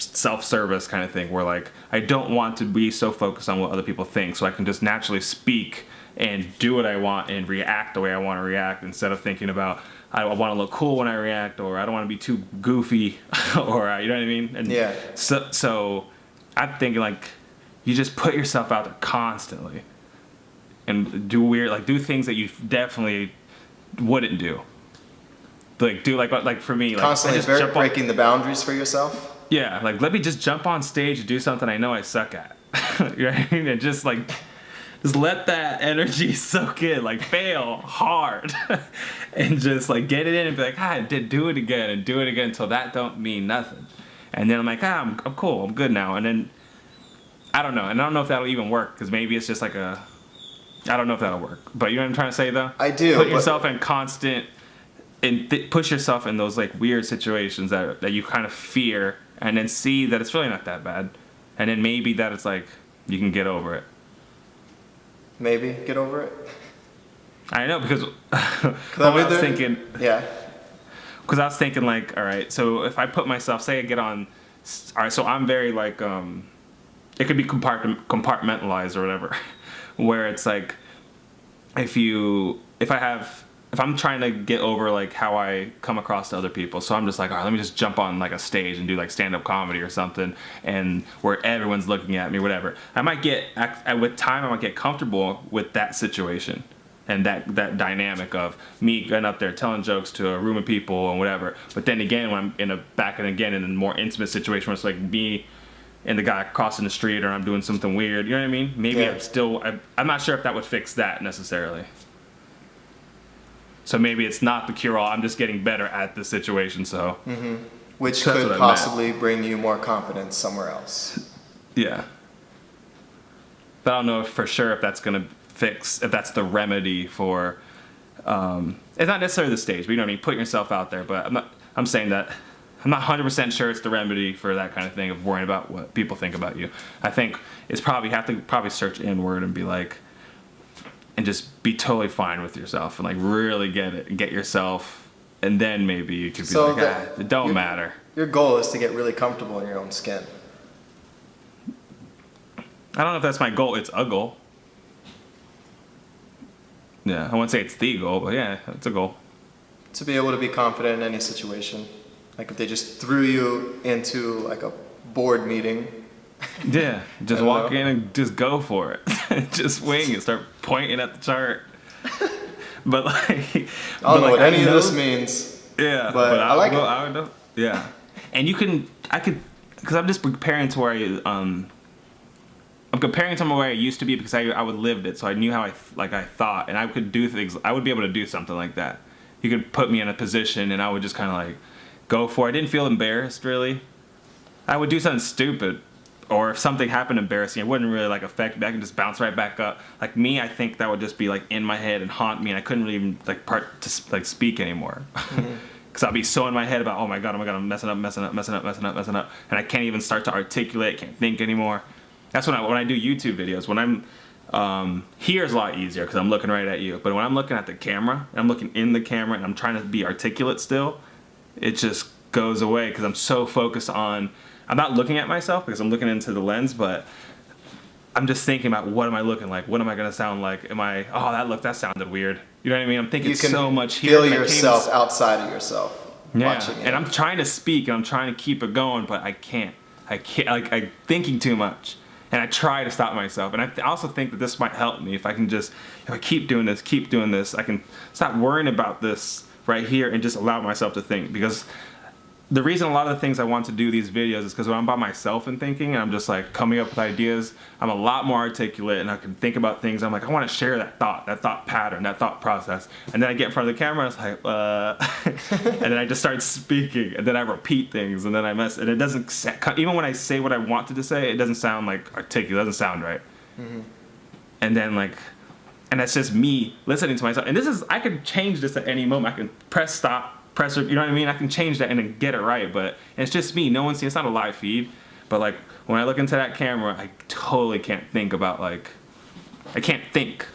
S1: self-service kind of thing where like I don't want to be so focused on what other people think, so I can just naturally speak and do what I want and react the way I want to react instead of thinking about I want to look cool when I react, or I don't want to be too goofy or you know what I mean. And
S2: yeah,
S1: so I'm thinking like you just put yourself out there constantly and do things that you definitely wouldn't do, like for me, like
S2: constantly breaking the boundaries for yourself.
S1: Yeah, like let me just jump on stage and do something I know I suck at. You know what I mean? And just let that energy soak in, like fail hard, and just like get it in and be like, I did do it again and do it again until that don't mean nothing. And then I'm like, I'm cool, I'm good now. And then I don't know, and I don't know if that'll even work, because maybe it's just like I don't know if that'll work. But you know what I'm trying to say though?
S2: I do.
S1: Put yourself in constant, and push yourself in those like weird situations that you kind of fear. And then see that it's really not that bad. And then maybe that it's like, you can get over it.
S2: Maybe get over it?
S1: I know, because I was thinking...
S2: Yeah.
S1: Because I was thinking like, all right, so if I put myself, say I get on... All right, so I'm very like... it could be compartmentalized or whatever. Where it's like, if I'm trying to get over like how I come across to other people, so I'm just like, all right, let me just jump on like a stage and do like stand-up comedy or something, and where everyone's looking at me, whatever. With time, I might get comfortable with that situation and that dynamic of me going up there telling jokes to a room of people and whatever. But then again, when I'm in a more intimate situation where it's like me and the guy crossing the street, or I'm doing something weird, you know what I mean? Maybe I'm not sure if that would fix that necessarily. So maybe it's not the cure-all. I'm just getting better at the situation. So,
S2: which could possibly bring you more confidence somewhere else.
S1: Yeah, but I don't know for sure if that's gonna fix. If that's the remedy for. It's not necessarily the stage, but you know what I mean. Put yourself out there. But I'm saying that I'm not 100% sure it's the remedy for that kind of thing of worrying about what people think about you. I think it's probably have to search inward and be like. And just be totally fine with yourself and like really get yourself and then maybe you could be it don't matter.
S2: Your goal is to get really comfortable in your own skin.
S1: I don't know if that's my goal. It's a goal. Yeah, I wouldn't say it's the goal, but yeah, it's a goal.
S2: To be able to be confident in any situation. Like if they just threw you into like a board meeting.
S1: Yeah, just walk in and just go for it. Just wing it. Start pointing at the chart. But like,
S2: I don't know what any of this means.
S1: Yeah, but I like it. I would know. Yeah, and I could, because I'm just comparing to where I'm comparing to where I used to be because I would lived it, so I knew how I thought, and I could do things. I would be able to do something like that. You could put me in a position, and I would just kind of like go for it. I didn't feel embarrassed really. I would do something stupid, or if something happened embarrassing, it wouldn't really like affect me. I can just bounce right back up. Like me, I think that would just be like in my head and haunt me, and I couldn't really even like speak anymore. Because I'll be so in my head about, oh my god, I'm messing up, and I can't even start to articulate, can't think anymore. That's when I do YouTube videos. When I'm here's a lot easier because I'm looking right at you. But when I'm looking at the camera, and I'm looking in the camera, and I'm trying to be articulate still, it just goes away because I'm so focused on. I'm not looking at myself because I'm looking into the lens, but I'm just thinking about what am I looking like? What am I gonna sound like? That sounded weird. You know what I mean? I'm thinking so much here.
S2: Feel yourself outside of yourself.
S1: Yeah, and I'm trying to speak and I'm trying to keep it going, but I can't. Like I'm thinking too much, and I try to stop myself. And I also think that this might help me if I keep doing this, I can stop worrying about this right here and just allow myself to think. Because the reason a lot of the things I want to do these videos is because when I'm by myself and thinking, and I'm just like coming up with ideas, I'm a lot more articulate and I can think about things. I'm like, I want to share that thought pattern, that thought process. And then I get in front of the camera, and it's like, and then I just start speaking, and then I repeat things, and then I mess, and it doesn't, even when I say what I wanted to say, it doesn't sound like articulate, it doesn't sound right. Mm-hmm. And then and that's just me listening to myself. And I could change this at any moment. I can press stop, you know what I mean? I can change that and then get it right, but it's just me. No one's seeing. It's not a live feed, but like when I look into that camera, I totally can't think about I can't think.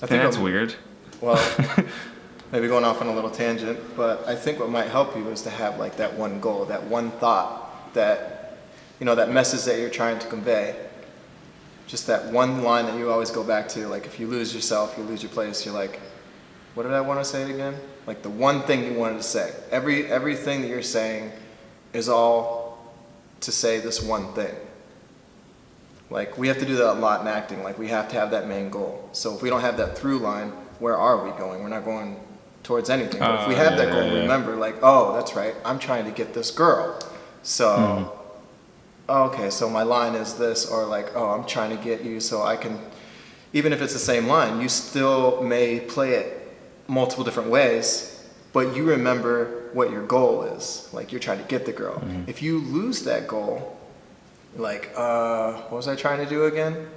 S1: I think that's weird.
S2: Well, maybe going off on a little tangent, but I think what might help you is to have like that one goal, that one thought, that that message that you're trying to convey. Just that one line that you always go back to. Like if you lose yourself, you lose your place. You're like, what did I want to say again? Like the one thing you wanted to say. Everything that you're saying is all to say this one thing. Like we have to do that a lot in acting. Like we have to have that main goal. So if we don't have that through line, where are we going? We're not going towards anything. But if we have that goal, remember like, oh, that's right. I'm trying to get this girl. So, okay, so my line is this, or like, oh, I'm trying to get you so I can, even if it's the same line, you still may play it multiple different ways, but you remember what your goal is. Like you're trying to get the girl. Mm-hmm. If you lose that goal, like, what was I trying to do again?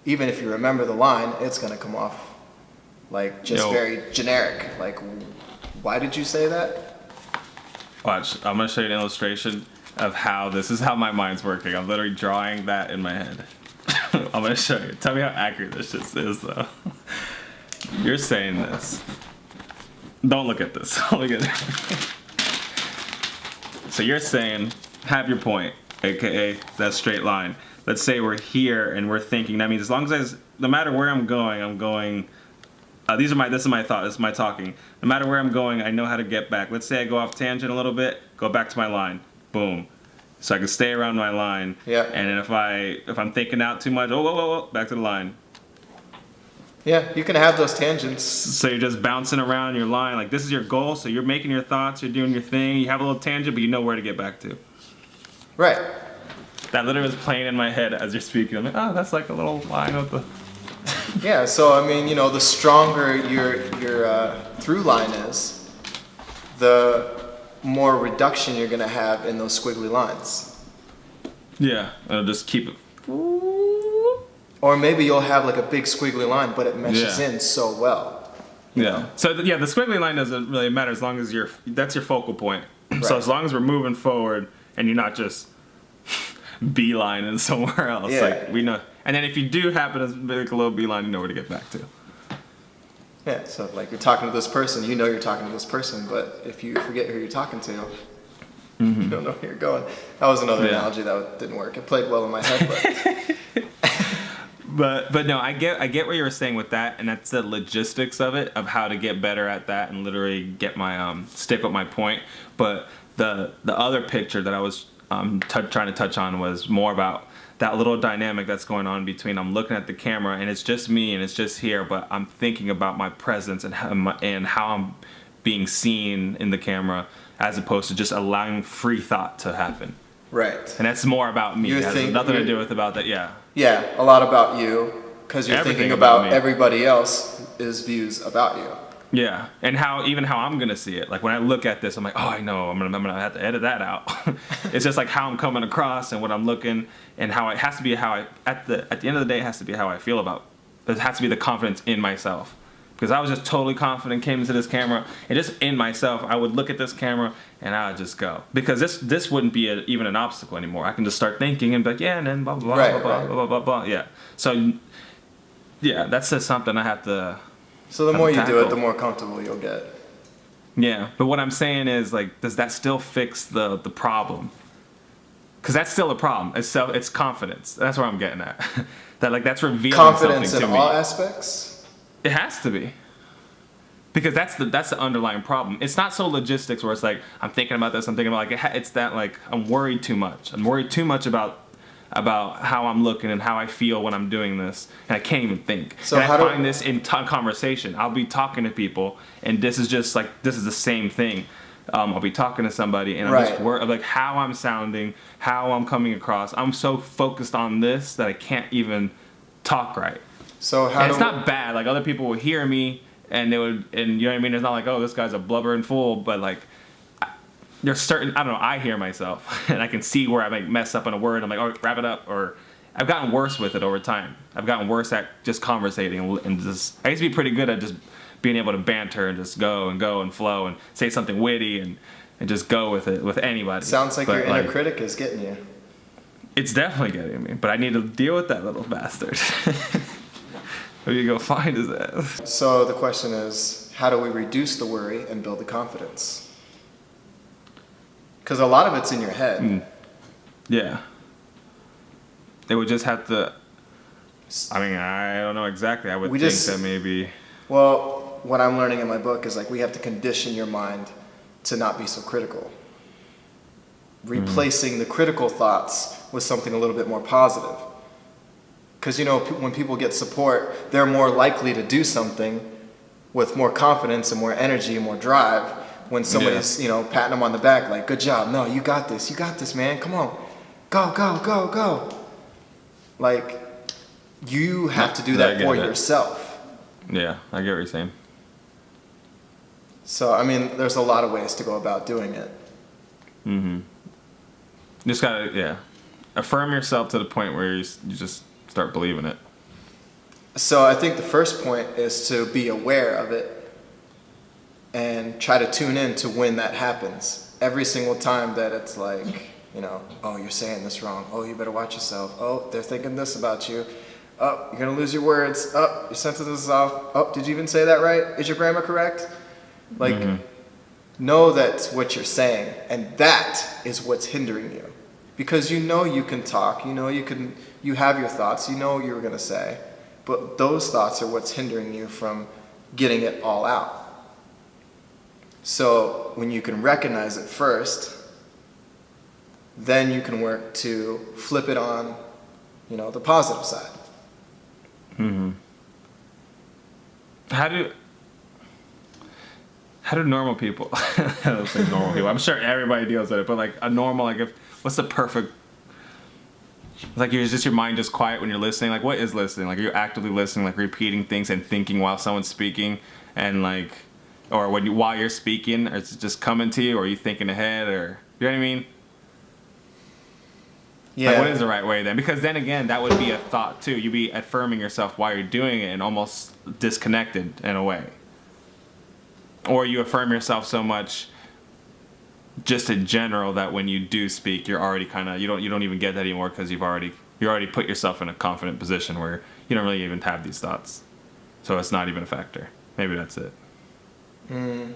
S2: Even if you remember the line, it's gonna come off like just very generic. Like, why did you say that?
S1: Watch, I'm gonna show you an illustration of how this is how my mind's working. I'm literally drawing that in my head. I'm gonna show you. Tell me how accurate this shit is though. You're saying this. Don't look at this. Look at it. So you're saying, have your point, aka that straight line. Let's say we're here and we're thinking. That means as long as no matter where I'm going. This is my thought. This is my talking. No matter where I'm going, I know how to get back. Let's say I go off tangent a little bit, go back to my line. Boom. So I can stay around my line.
S2: Yeah.
S1: And then if I'm thinking out too much, whoa, back to the line.
S2: Yeah, you can have those tangents.
S1: So you're just bouncing around your line. Like, this is your goal, so you're making your thoughts, you're doing your thing, you have a little tangent, but you know where to get back to.
S2: Right.
S1: That literally was playing in my head as you're speaking. I'm like, oh, that's like a little line of the...
S2: Yeah, so, I mean, the stronger your through line is, the more reduction you're going to have in those squiggly lines.
S1: Yeah, I'll just keep it...
S2: Or maybe you'll have like a big squiggly line, but it meshes in so well.
S1: Yeah. So the squiggly line doesn't really matter as long as that's your focal point. Right. So as long as we're moving forward and you're not just beelining somewhere else, like we know. And then if you do happen to make a little beeline, you know where to get back to.
S2: Yeah, so like you're talking to this person, you know you're talking to this person, but if you forget who you're talking to, you don't know where you're going. That was another analogy that didn't work. It played well in my head, but
S1: But no, I get what you were saying with that, and that's the logistics of it, of how to get better at that and literally get my stick with my point. But the other picture that I was trying to touch on was more about that little dynamic that's going on between I'm looking at the camera and it's just me and it's just here, but I'm thinking about my presence and how I'm being seen in the camera, as opposed to just allowing free thought to happen.
S2: Right.
S1: And that's more about me. It has nothing to do with about that. Yeah.
S2: Yeah, a lot about you, because you're thinking about everybody else's views about you.
S1: Yeah, and how I'm gonna see it. Like when I look at this, I'm like, oh, I know, I'm gonna have to edit that out. It's just like how I'm coming across and what I'm looking, and how it has to be at the end of the day, it has to be how I feel about. It has to be the confidence in myself, because I was just totally confident, came into this camera, and just in myself, I would look at this camera and I would just go, because this wouldn't be even an obstacle anymore. I can just start thinking and be like, yeah, and then blah blah blah blah blah blah blah. Yeah. So yeah, that's just something I have to.
S2: So the more you do it, the more comfortable you'll get.
S1: Yeah, but what I'm saying is, like, does that still fix the problem? Because that's still a problem. It's confidence. That's where I'm getting at. That's revealing
S2: confidence
S1: something to me.
S2: Confidence in all aspects?
S1: It has to be. Because that's the underlying problem. It's not so logistics where it's like, I'm thinking about this, I'm thinking about, like, it's that, like, I'm worried too much. I'm worried too much about how I'm looking and how I feel when I'm doing this, and I can't even think. So and I find this in conversation. I'll be talking to people, and this is the same thing. I'll be talking to somebody, and I'm just worried, like, how I'm sounding, how I'm coming across. I'm so focused on this that I can't even talk right.
S2: So
S1: it's not bad. Like, other people will hear me, and they would, and you know what I mean. It's not like, oh, this guy's a blubbering fool, but like. There's certain, I don't know, I hear myself and I can see where I might mess up on a word. I'm like, oh, wrap it up. Or I've gotten worse with it over time. I've gotten worse at just conversating and just, I used to be pretty good at just being able to banter and just go and flow and say something witty and just go with it with anybody.
S2: Sounds like your inner critic is getting you.
S1: It's definitely getting me, but I need to deal with that little bastard. Who you go find his ass?
S2: So the question is, how do we reduce the worry and build the confidence? Because a lot of it's in your head.
S1: Yeah. They would just have to. I mean, I don't know exactly. I would think that maybe.
S2: Well, what I'm learning in my book is like we have to condition your mind to not be so critical. Replacing the critical thoughts with something a little bit more positive. Because, you know, when people get support, they're more likely to do something with more confidence and more energy and more drive. When somebody's, you know, patting them on the back, like, good job, no, you got this, man, come on, go. Like, you have to do that for yourself.
S1: Yeah, I get what you're saying.
S2: So, I mean, there's a lot of ways to go about doing it.
S1: Mm-hmm. Just gotta, affirm yourself to the point where you just start believing it.
S2: So I think the first point is to be aware of it. And try to tune in to when that happens. Every single time that it's like, you know, oh, you're saying this wrong. Oh, you better watch yourself. Oh, they're thinking this about you. Oh, you're going to lose your words. Oh, your sentence is off. Oh, did you even say that right? Is your grammar correct? Like, know that's what you're saying. And that is what's hindering you. Because you know you can talk. You know you have your thoughts. You know what you were going to say. But those thoughts are what's hindering you from getting it all out. So when you can recognize it first, then you can work to flip it on, you know, the positive side.
S1: Mm-hmm. How do normal people, I don't say normal people, I'm sure everybody deals with it, but like a normal, like what's the perfect, like your mind just quiet when you're listening? Like what is listening? Like are you actively listening, like repeating things and thinking while someone's speaking and like, or while you're speaking, or it's just coming to you, or are you thinking ahead, or you know what I mean? Yeah. Like, what is the right way then? Because then again, that would be a thought too. You'd be affirming yourself while you're doing it and almost disconnected in a way. Or you affirm yourself so much, just in general, that when you do speak, you're already kind of you don't even get that anymore because you already put yourself in a confident position where you don't really even have these thoughts, so it's not even a factor. Maybe that's it.
S2: I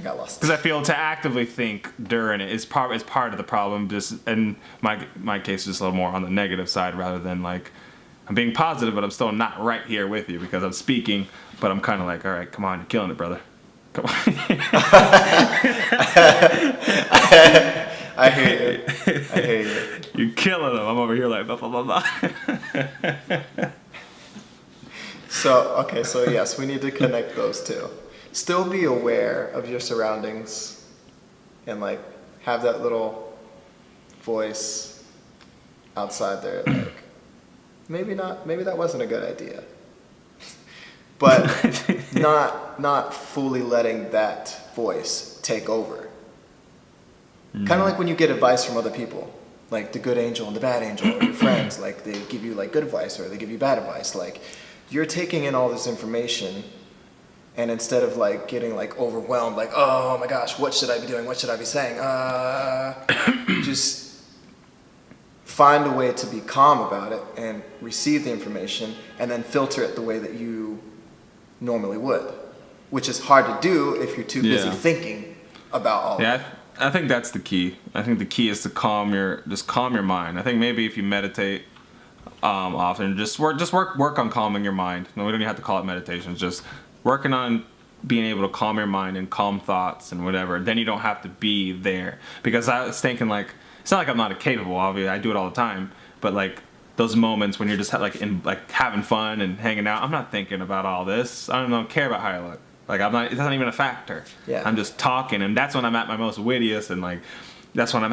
S2: got lost.
S1: Because I feel to actively think during it is part of the problem. Just in my case, just a little more on the negative side rather than like I'm being positive, but I'm still not right here with you because I'm speaking. But I'm kind of like, all right, come on, you're killing it, brother. Come on.
S2: I hear you.
S1: You're killing them. I'm over here like blah blah blah blah.
S2: So yes, we need to connect those two. Still be aware of your surroundings and like have that little voice outside there like maybe that wasn't a good idea. But not fully letting that voice take over. Kind of like when you get advice from other people, like the good angel and the bad angel, or your friends, like they give you like good advice or they give you bad advice. Like you're taking in all this information, and instead of like getting like overwhelmed, like oh my gosh, what should I be doing? What should I be saying? Just find a way to be calm about it and receive the information, and then filter it the way that you normally would, which is hard to do if you're too busy thinking about all of it.
S1: I think that's the key. I think the key is to calm your mind. I think maybe if you meditate often, just work on calming your mind. No, we don't even have to call it meditation. It's just working on being able to calm your mind and calm thoughts and whatever. Then you don't have to be there. Because I was thinking like, it's not like I'm not capable. Obviously, I do it all the time. But like those moments when you're just having fun and hanging out, I'm not thinking about all this. I don't care about how I look. Like it's not even a factor.
S2: Yeah.
S1: I'm just talking, and that's when I'm at my most wittiest, and like that's when I'm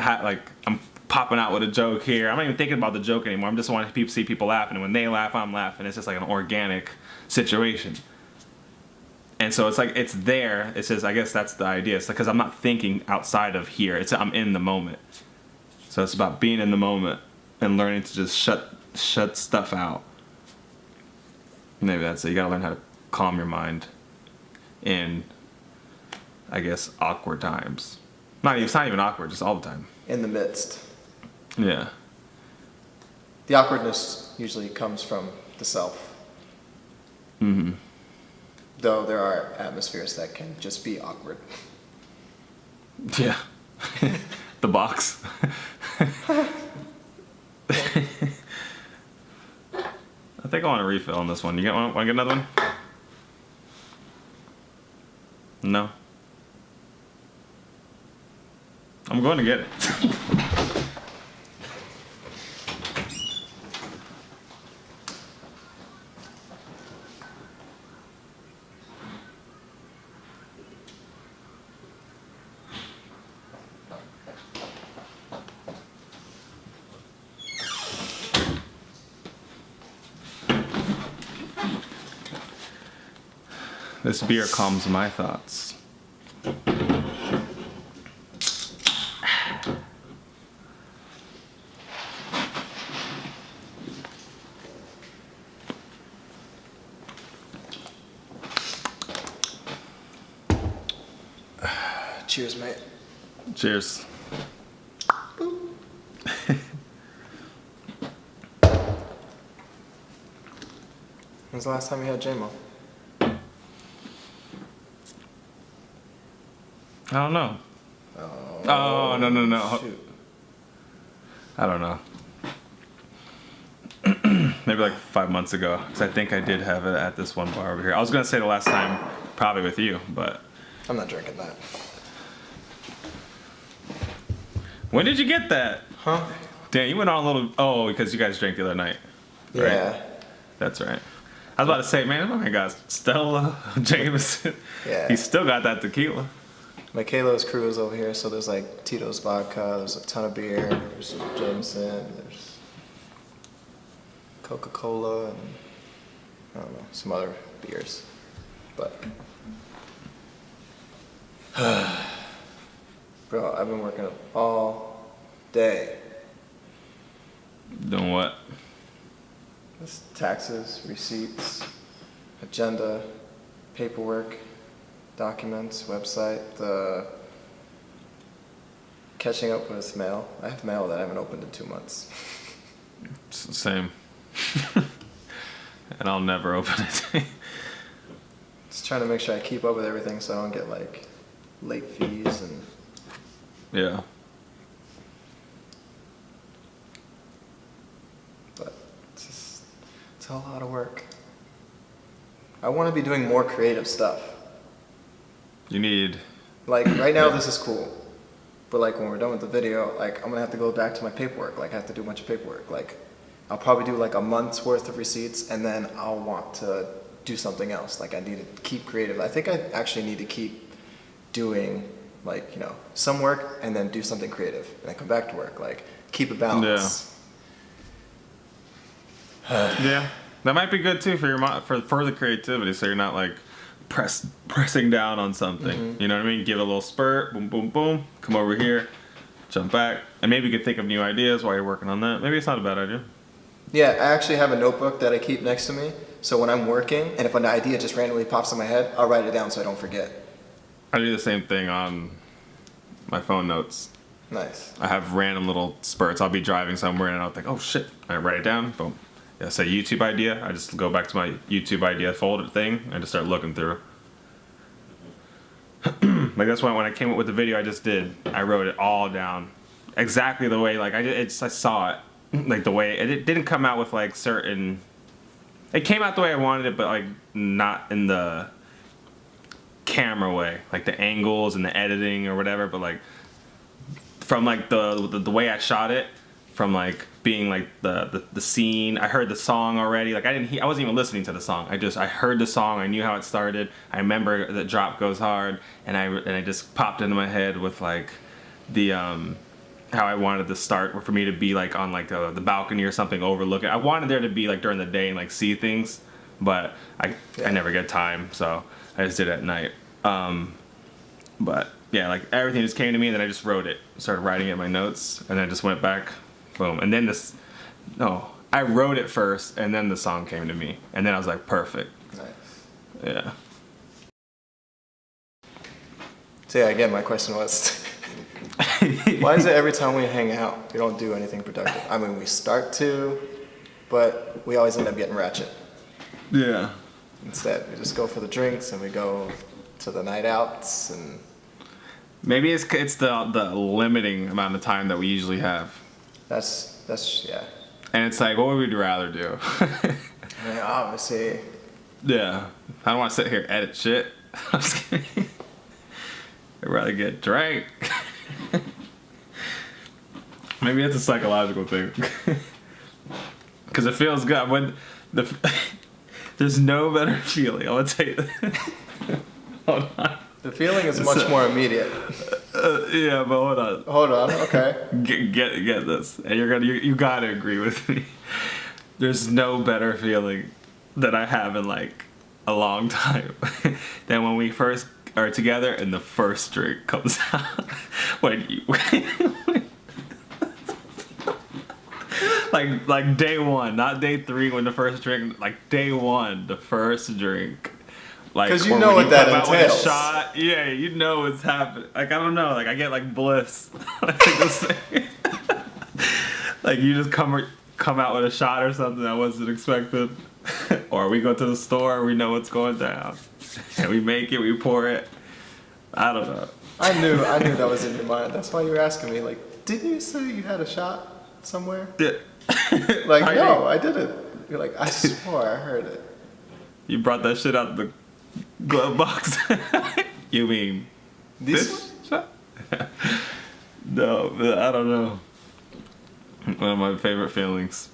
S1: I'm popping out with a joke here. I'm not even thinking about the joke anymore. I'm just wanting to see people laughing, and when they laugh, I'm laughing. It's just like an organic situation. And so it's like it's there. It's just I guess that's the idea. It's because I'm not thinking outside of here. I'm in the moment. So it's about being in the moment and learning to just shut stuff out. Maybe that's it. You gotta learn how to calm your mind in, I guess, awkward times. It's not even awkward, just all the time.
S2: In the midst.
S1: Yeah.
S2: The awkwardness usually comes from the self.
S1: Mm-hmm.
S2: Though there are atmospheres that can just be awkward.
S1: Yeah. The box. I think I want a refill on this one. Want to get another one? No. I'm going to get it. This beer calms my thoughts.
S2: Cheers, mate.
S1: Cheers.
S2: When's the last time you had JMO?
S1: I don't know. Oh, no.
S2: Shoot.
S1: I don't know. Maybe like 5 months ago. Because I think I did have it at this one bar over here. I was going to say the last time, probably with you, but...
S2: I'm not drinking that.
S1: When did you get that?
S2: Huh?
S1: Damn, you went on a little... Oh, because you guys drank the other night. Right?
S2: Yeah.
S1: That's right. I was about to say, man, my got Stella, Jameson.
S2: Yeah.
S1: He still got that tequila.
S2: My Kalo's crew is over here, so there's like Tito's vodka, there's a ton of beer, there's Jameson, there's Coca-Cola, and I don't know, some other beers. But, bro, I've been working all day.
S1: Doing what?
S2: It's taxes, receipts, agenda, paperwork, documents, website, catching up with mail. I have mail that I haven't opened in 2 months.
S1: It's the same. And I'll never open it.
S2: Just trying to make sure I keep up with everything so I don't get like late fees and.
S1: Yeah.
S2: But it's a lot of work. I want to be doing more creative stuff.
S1: You need.
S2: Like right now, this is cool. But like when we're done with the video, like I'm gonna have to go back to my paperwork. Like I have to do a bunch of paperwork. Like I'll probably do like a month's worth of receipts, and then I'll want to do something else. Like I need to keep creative. I think I actually need to keep doing like, you know, some work and then do something creative, and then come back to work. Like keep a balance.
S1: Yeah, that might be good too for your for the creativity. So you're not like pressing down on something. Mm-hmm. You know what I mean? Give it a little spurt, boom, boom, boom. Come over here, jump back, and maybe you could think of new ideas while you're working on that. Maybe it's not a bad idea.
S2: Yeah, I actually have a notebook that I keep next to me. So when I'm working, and if an idea just randomly pops in my head, I'll write it down so I don't forget.
S1: I do the same thing on my phone notes.
S2: Nice.
S1: I have random little spurts. I'll be driving somewhere and I'll think, oh shit. I write it down, boom. Yeah, say YouTube idea. I just go back to my YouTube idea folder thing and just start looking through. Like that's why when I came up with the video I just did, I wrote it all down. Exactly the way, like I saw it. Like the way, it didn't come out with like certain, it came out the way I wanted it, but like not in the camera way. Like the angles and the editing or whatever, but like from like the way I shot it, from like being like the scene. I heard the song already. Like I wasn't even listening to the song. I heard the song. I knew how it started. I remember the drop goes hard, and I just popped into my head with like the how I wanted to start, for me to be like on like the balcony or something overlooking. I wanted there to be like during the day and like see things, but I never get time, so I just did it at night. But yeah, like everything just came to me, and then I just wrote it, started writing it in my notes, and then I just went back. Boom. And then I wrote it first, and then the song came to me. And then I was like, perfect.
S2: Nice.
S1: Yeah.
S2: So yeah, again, my question was, why is it every time we hang out, we don't do anything productive? I mean, we start to, but we always end up getting ratchet.
S1: Yeah.
S2: Instead, we just go for the drinks, and we go to the night outs, and...
S1: Maybe it's the limiting amount of time that we usually have.
S2: That's yeah.
S1: And it's like, what would we rather do?
S2: I mean, obviously.
S1: Yeah. I don't want to sit here and edit shit. I'm just kidding. I'd rather get drank. Maybe it's a psychological thing. Because it feels good. When there's no better feeling. I'm going to tell you that. Hold on.
S2: The feeling is much more immediate.
S1: Yeah, but hold on.
S2: Hold on, okay.
S1: Get this, and you gotta agree with me. There's no better feeling that I have in like a long time than when we first are together and the first drink comes out. like day one, not day three when the first drink. Like day one, the first drink.
S2: Because you know what that entails.
S1: Shot, yeah, you know what's happening. Like, I don't know. Like, I get, like, bliss. Like, you just come out with a shot or something I wasn't expecting. Or we go to the store, we know what's going down. And we make it, we pour it. I don't know.
S2: I knew that was in your mind. That's why you were asking me, like, didn't you say you had a shot somewhere?
S1: Yeah.
S2: Like, no, I didn't. You're like, I swore I heard it.
S1: You brought that shit out the glove box. You mean this shot? No, I don't know. One of my favorite feelings.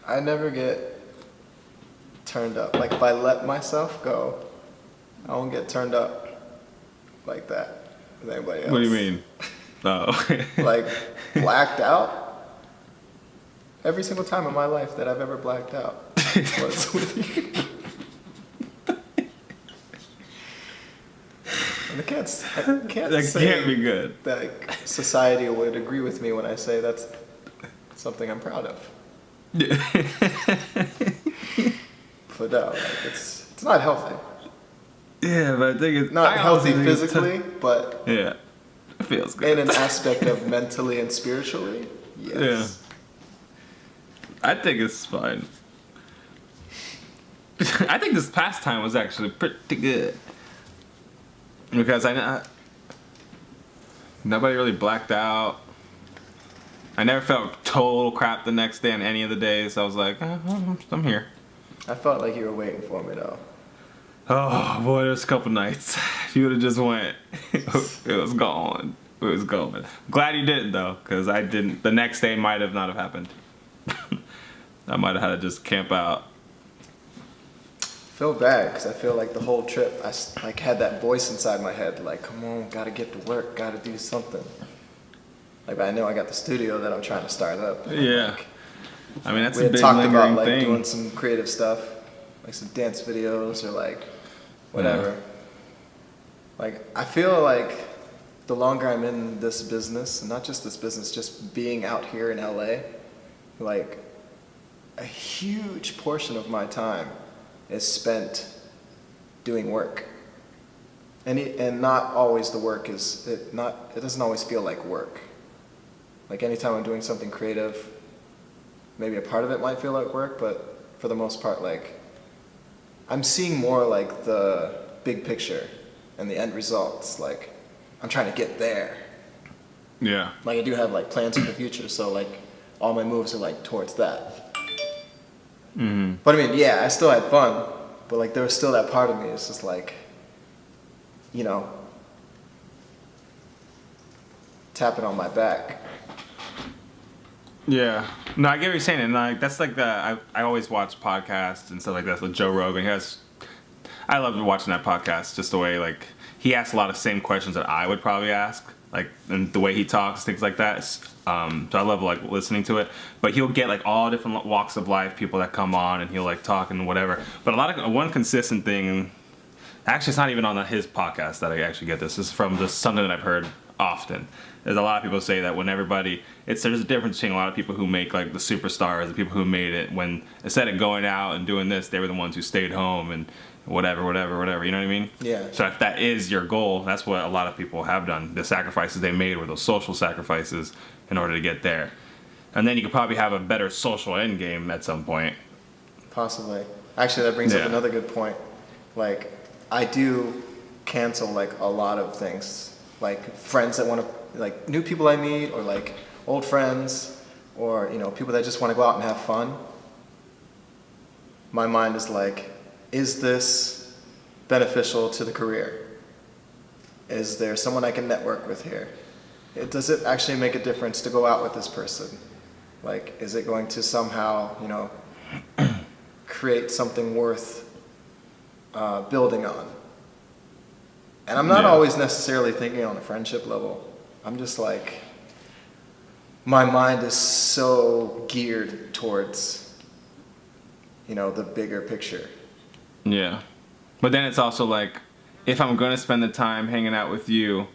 S2: I never get turned up. Like if I let myself go, I won't get turned up like that with anybody else.
S1: What do you mean? Oh.
S2: Like blacked out? Every single time in my life that I've ever blacked out was with you. And I can't
S1: that
S2: say
S1: can't be good.
S2: That society would agree with me when I say that's something I'm proud of.
S1: Yeah.
S2: But no, like it's not healthy.
S1: Yeah, but I think it's
S2: not healthy physically, but
S1: yeah, it feels good.
S2: In an aspect of mentally and spiritually, yes.
S1: Yeah. I think it's fine. I think this past time was actually pretty good. Because nobody really blacked out. I never felt total crap the next day on any of the days. I was like, I'm here.
S2: I felt like you were waiting for me, though.
S1: Oh, boy, there's a couple nights. If you would have just went, it was gone. It was gone. Glad you didn't, though, because I didn't. The next day might have not have happened. I might have had to just camp out.
S2: I feel bad, because I feel like the whole trip, I like had that voice inside my head, like, come on, gotta get to work, gotta do something. Like, I know I got the studio that I'm trying to start up.
S1: Yeah.
S2: Like,
S1: I mean, that's
S2: we
S1: a
S2: had
S1: big
S2: talked
S1: lingering
S2: about like
S1: thing.
S2: doing some creative stuff, like some dance videos or like whatever.
S1: Yeah.
S2: Like, I feel like the longer I'm in this business, and not just this business, just being out here in LA, like a huge portion of my time is spent doing work. And not always the work it doesn't always feel like work. Like anytime I'm doing something creative, maybe a part of it might feel like work, but for the most part, like I'm seeing more like the big picture and the end results. Like I'm trying to get there.
S1: Yeah.
S2: Like I do have like plans for the future, so like all my moves are like towards that.
S1: Mm-hmm.
S2: But I mean, yeah, I still had fun, but like there was still that part of me. It's just like, you know, tapping on my back.
S1: Yeah. No, I get what you're saying, and like that's like I always watch podcasts and stuff like that with Joe Rogan. I love watching that podcast, just the way like he asks a lot of same questions that I would probably ask, like and the way he talks, things like that. So I love like listening to it. But he'll get like all different walks of life, people that come on, and he'll like talk and whatever. But one consistent thing, actually, it's not even on his podcast that I actually get this. This is from just something that I've heard often. There's a lot of people say that when there's a difference between a lot of people who make like the superstars, the people who made it, when instead of going out and doing this, they were the ones who stayed home and whatever, you know what I mean?
S2: Yeah.
S1: So if that is your goal, that's what a lot of people have done. The sacrifices they made were those social sacrifices in order to get there. And then you could probably have a better social end game at some point.
S2: Possibly. Actually, that brings up another good point. Like, I do cancel like a lot of things. Like friends that want to, like new people I meet, or like old friends, or you know, people that just want to go out and have fun. My mind is like, is this beneficial to the career? Is there someone I can network with here? Does it actually make a difference to go out with this person? Like, is it going to somehow, you know, create something worth building on? And I'm not always necessarily thinking on a friendship level. I'm just like, my mind is so geared towards, you know, the bigger picture.
S1: Yeah. But then it's also like, if I'm going to spend the time hanging out with you,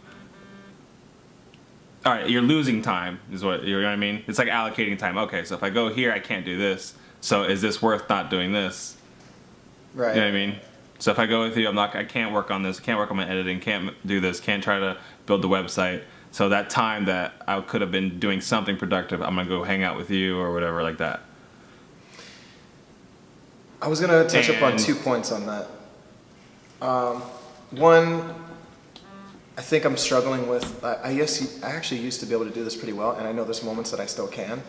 S1: all right, you're losing time, you know what I mean? It's like allocating time. Okay, so if I go here, I can't do this. So is this worth not doing this?
S2: Right.
S1: You know what I mean? So if I go with you, I can't work on this, can't work on my editing, can't do this, can't try to build the website. So that time that I could have been doing something productive, I'm going to go hang out with you or whatever like that.
S2: I was going to touch up on 2 points on that. One, I think I'm struggling with, I actually used to be able to do this pretty well, and I know there's moments that I still can.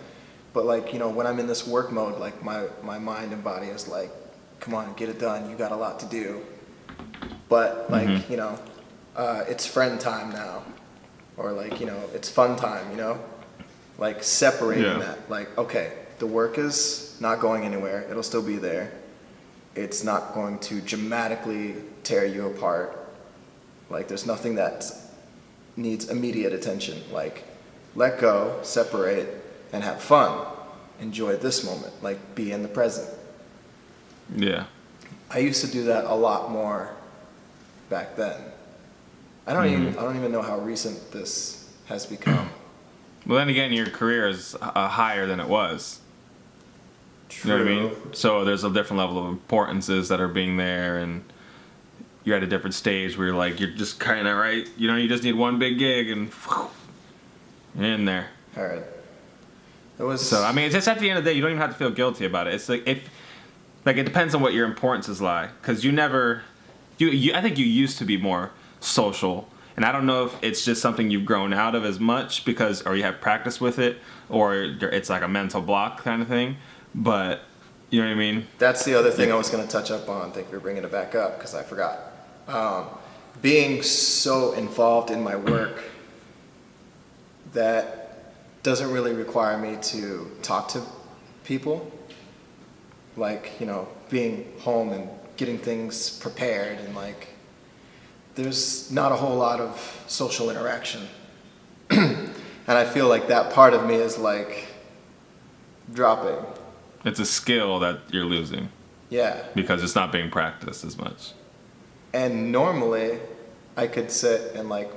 S2: But like, you know, when I'm in this work mode, like my mind and body is like, come on, get it done. You got a lot to do. But like, you know, it's friend time now. Or like, you know, it's fun time, you know? Like separating that. Like, okay, the work is not going anywhere. It'll still be there. It's not going to dramatically tear you apart. Like there's nothing that needs immediate attention. Like let go, separate, and have fun. Enjoy this moment. Like be in the present.
S1: Yeah.
S2: I used to do that a lot more back then. I don't even know how recent this has become.
S1: Well, then again, your career is higher than it was.
S2: True.
S1: You know what I mean? So there's a different level of importances that are being there, and you're at a different stage where you're just kind of right. You know, you just need one big gig, and you're in there.
S2: All right.
S1: So I mean, it's just at the end of the day, you don't even have to feel guilty about it. It's like if like it depends on what your importances lie. Because you never, I think you used to be more social, and I don't know if it's just something you've grown out of as much because, or you have practice with it, or it's like a mental block kind of thing. But you know what I mean?
S2: That's the other thing I was going to touch up on. Thank you for bringing it back up because I forgot. Being so involved in my work that doesn't really require me to talk to people. Like, being home and getting things prepared and like, there's not a whole lot of social interaction. And I feel like that part of me is like dropping.
S1: It's a skill that you're losing.
S2: Yeah.
S1: Because it's not being practiced as much.
S2: And normally I could sit and like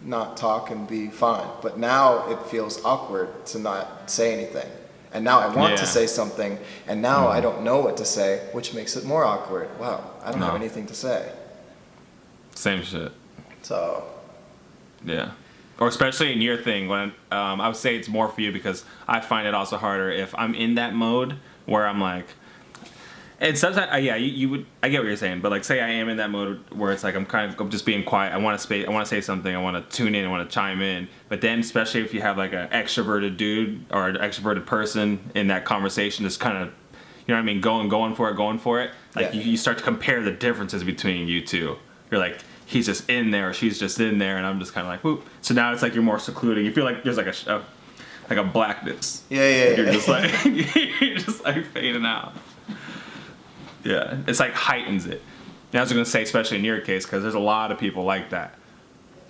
S2: not talk and be fine. But now it feels awkward to not say anything. And now I want to say something, and now I don't know what to say, which makes it more awkward. Wow, I don't have anything to say.
S1: Same shit.
S2: So.
S1: Yeah. Or especially in your thing, when I would say it's more for you because I find it also harder if I'm in that mode where I'm like, and sometimes, you would. I get what you're saying, but like, say I am in that mode where it's like I'm just being quiet. I want to say something. I want to tune in. I want to chime in. But then, especially if you have like an extroverted dude or an extroverted person in that conversation, just kind of, you know what I mean, going for it. Like you start to compare the differences between you two. You're like, he's just in there, or she's just in there, and I'm just kind of like, whoop. So now it's like you're more secluded. You feel like there's like a blackness.
S2: Yeah.
S1: You're just like you're just like fading out. Yeah, it's like heightens it. And I was going to say, especially in your case, because there's a lot of people like that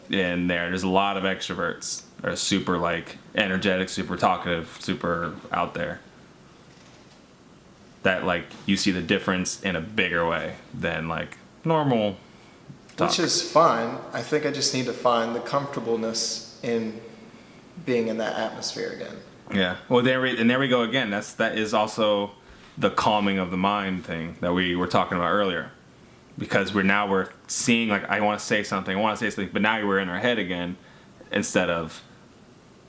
S1: in there. There's a lot of extroverts that are super like energetic, super talkative, super out there. That like you see the difference in a bigger way than like normal talk.
S2: Which is fine. I think I just need to find the comfortableness in being in that atmosphere again.
S1: Yeah. Well, there we go again. That is also the calming of the mind thing that we were talking about earlier, because we're seeing like I want to say something, but now we're in our head again instead of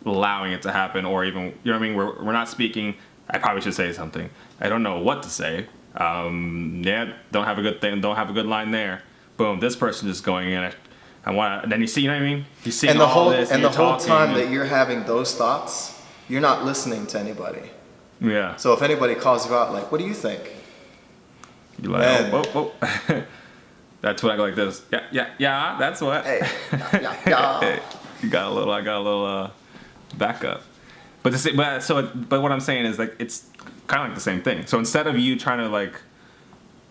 S1: allowing it to happen, or even we're not speaking. I probably should say something. I don't know what to say. Don't have a good thing. Don't have a good line there. Boom, this person just going in. I want. And then you see, you know what I mean? You see all this,
S2: and the whole time that you're having those thoughts, you're not listening to anybody.
S1: Yeah.
S2: So if anybody calls you out, like, what do you think?
S1: You're like, whoa. That's what I go like this. Yeah. That's what.
S2: Hey, yeah.
S1: Hey, I got a little backup. But what I'm saying is like it's kind of like the same thing. So instead of you trying to like,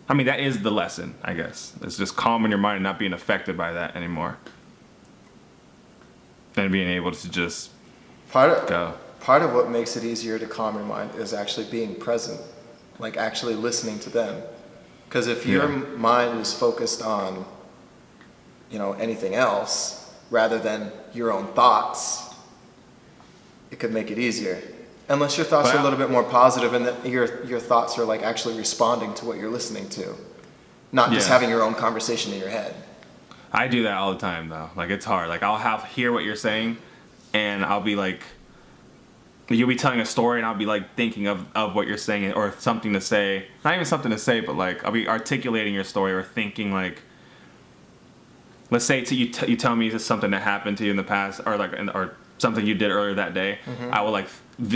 S1: I mean that is the lesson, I guess. It's just calming your mind and not being affected by that anymore. And being able to just go.
S2: Part of what makes it easier to calm your mind is actually being present, like actually listening to them. Because if your mind is focused on, anything else rather than your own thoughts, it could make it easier. Unless your thoughts are a little bit more positive and that your thoughts are like actually responding to what you're listening to, not just having your own conversation in your head.
S1: I do that all the time though. Like it's hard. Like I'll hear what you're saying, and I'll be like. You'll be telling a story and I'll be like thinking of what you're saying or something to say. Not even something to say, but like I'll be articulating your story or thinking like, let's say you tell me something that happened to you in the past or something you did earlier that day. Mm-hmm. I will like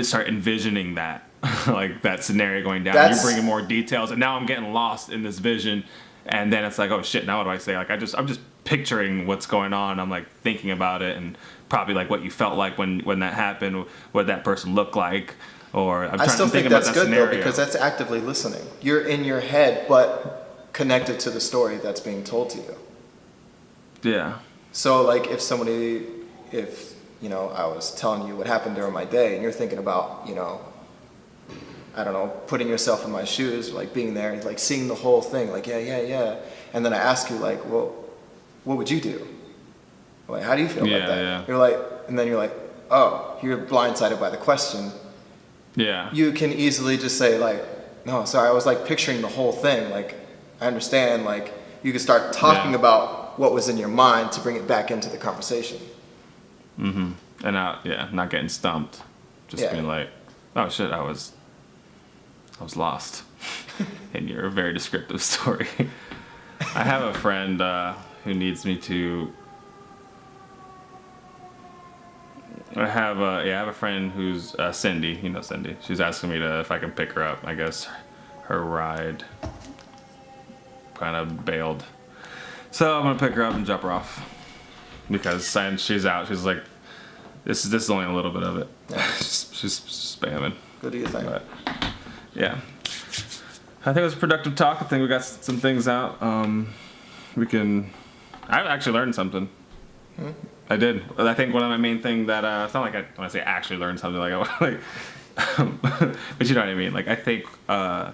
S1: start envisioning that, like that scenario going down. You're bringing more details and now I'm getting lost in this vision. And then it's like, oh shit, now what do I say? Like I'm just picturing what's going on. I'm like thinking about it and probably like what you felt like when that happened, what that person looked like, or I'm trying to think about that scenario. I still think that's good though,
S2: because that's actively listening. You're in your head, but connected to the story that's being told to you.
S1: Yeah.
S2: So like if I was telling you what happened during my day and you're thinking about, I don't know, putting yourself in my shoes, like being there, like seeing the whole thing, like, yeah. And then I ask you like, well, what would you do? Like, how do you feel about that? Yeah. You're like, and then you're like, oh, you're blindsided by the question.
S1: Yeah.
S2: You can easily just say like, no, sorry, I was like picturing the whole thing. Like, I understand. Like, you could start talking about what was in your mind to bring it back into the conversation.
S1: Mm-hmm. And not getting stumped. Just being like, oh shit, I was lost in your very descriptive story. I have a friend who needs me to. I have a friend who's Cindy. You know Cindy. She's asking me if I can pick her up. I guess her ride kind of bailed, so I'm gonna pick her up and drop her off because she's out. She's like, this is only a little bit of it. She's spamming.
S2: What do you think?
S1: But, yeah, I think it was a productive talk. I think we got some things out. I actually learned something. I did. I think one of my main thing that it's not like when I say actually learned something but you know what I mean. Like I think I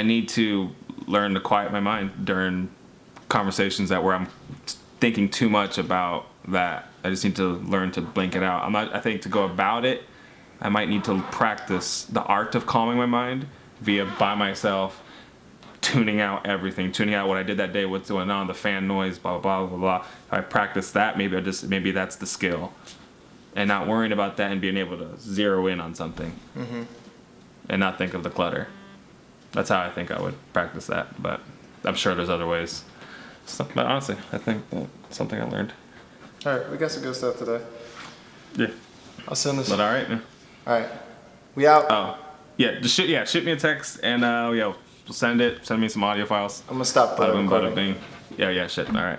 S1: need to learn to quiet my mind during conversations where I'm thinking too much about that. I just need to learn to blink it out. I think to go about it, I might need to practice the art of calming my mind by myself. Tuning out everything, tuning out what I did that day, what's going on, the fan noise, blah blah blah blah. If I practice that, maybe that's the skill, and not worrying about that and being able to zero in on something, and not think of the clutter. That's how I think I would practice that, but I'm sure there's other ways. But honestly, I think that's something I learned.
S2: All right, we got some good stuff today.
S1: Yeah,
S2: I'll send this.
S1: But all right, man.
S2: All right, we out.
S1: Oh, yeah, just shoot me a text and send me some audio files.
S2: I'm gonna stop
S1: Bada boom,
S2: recording.
S1: bada bing. Yeah, shit. All right.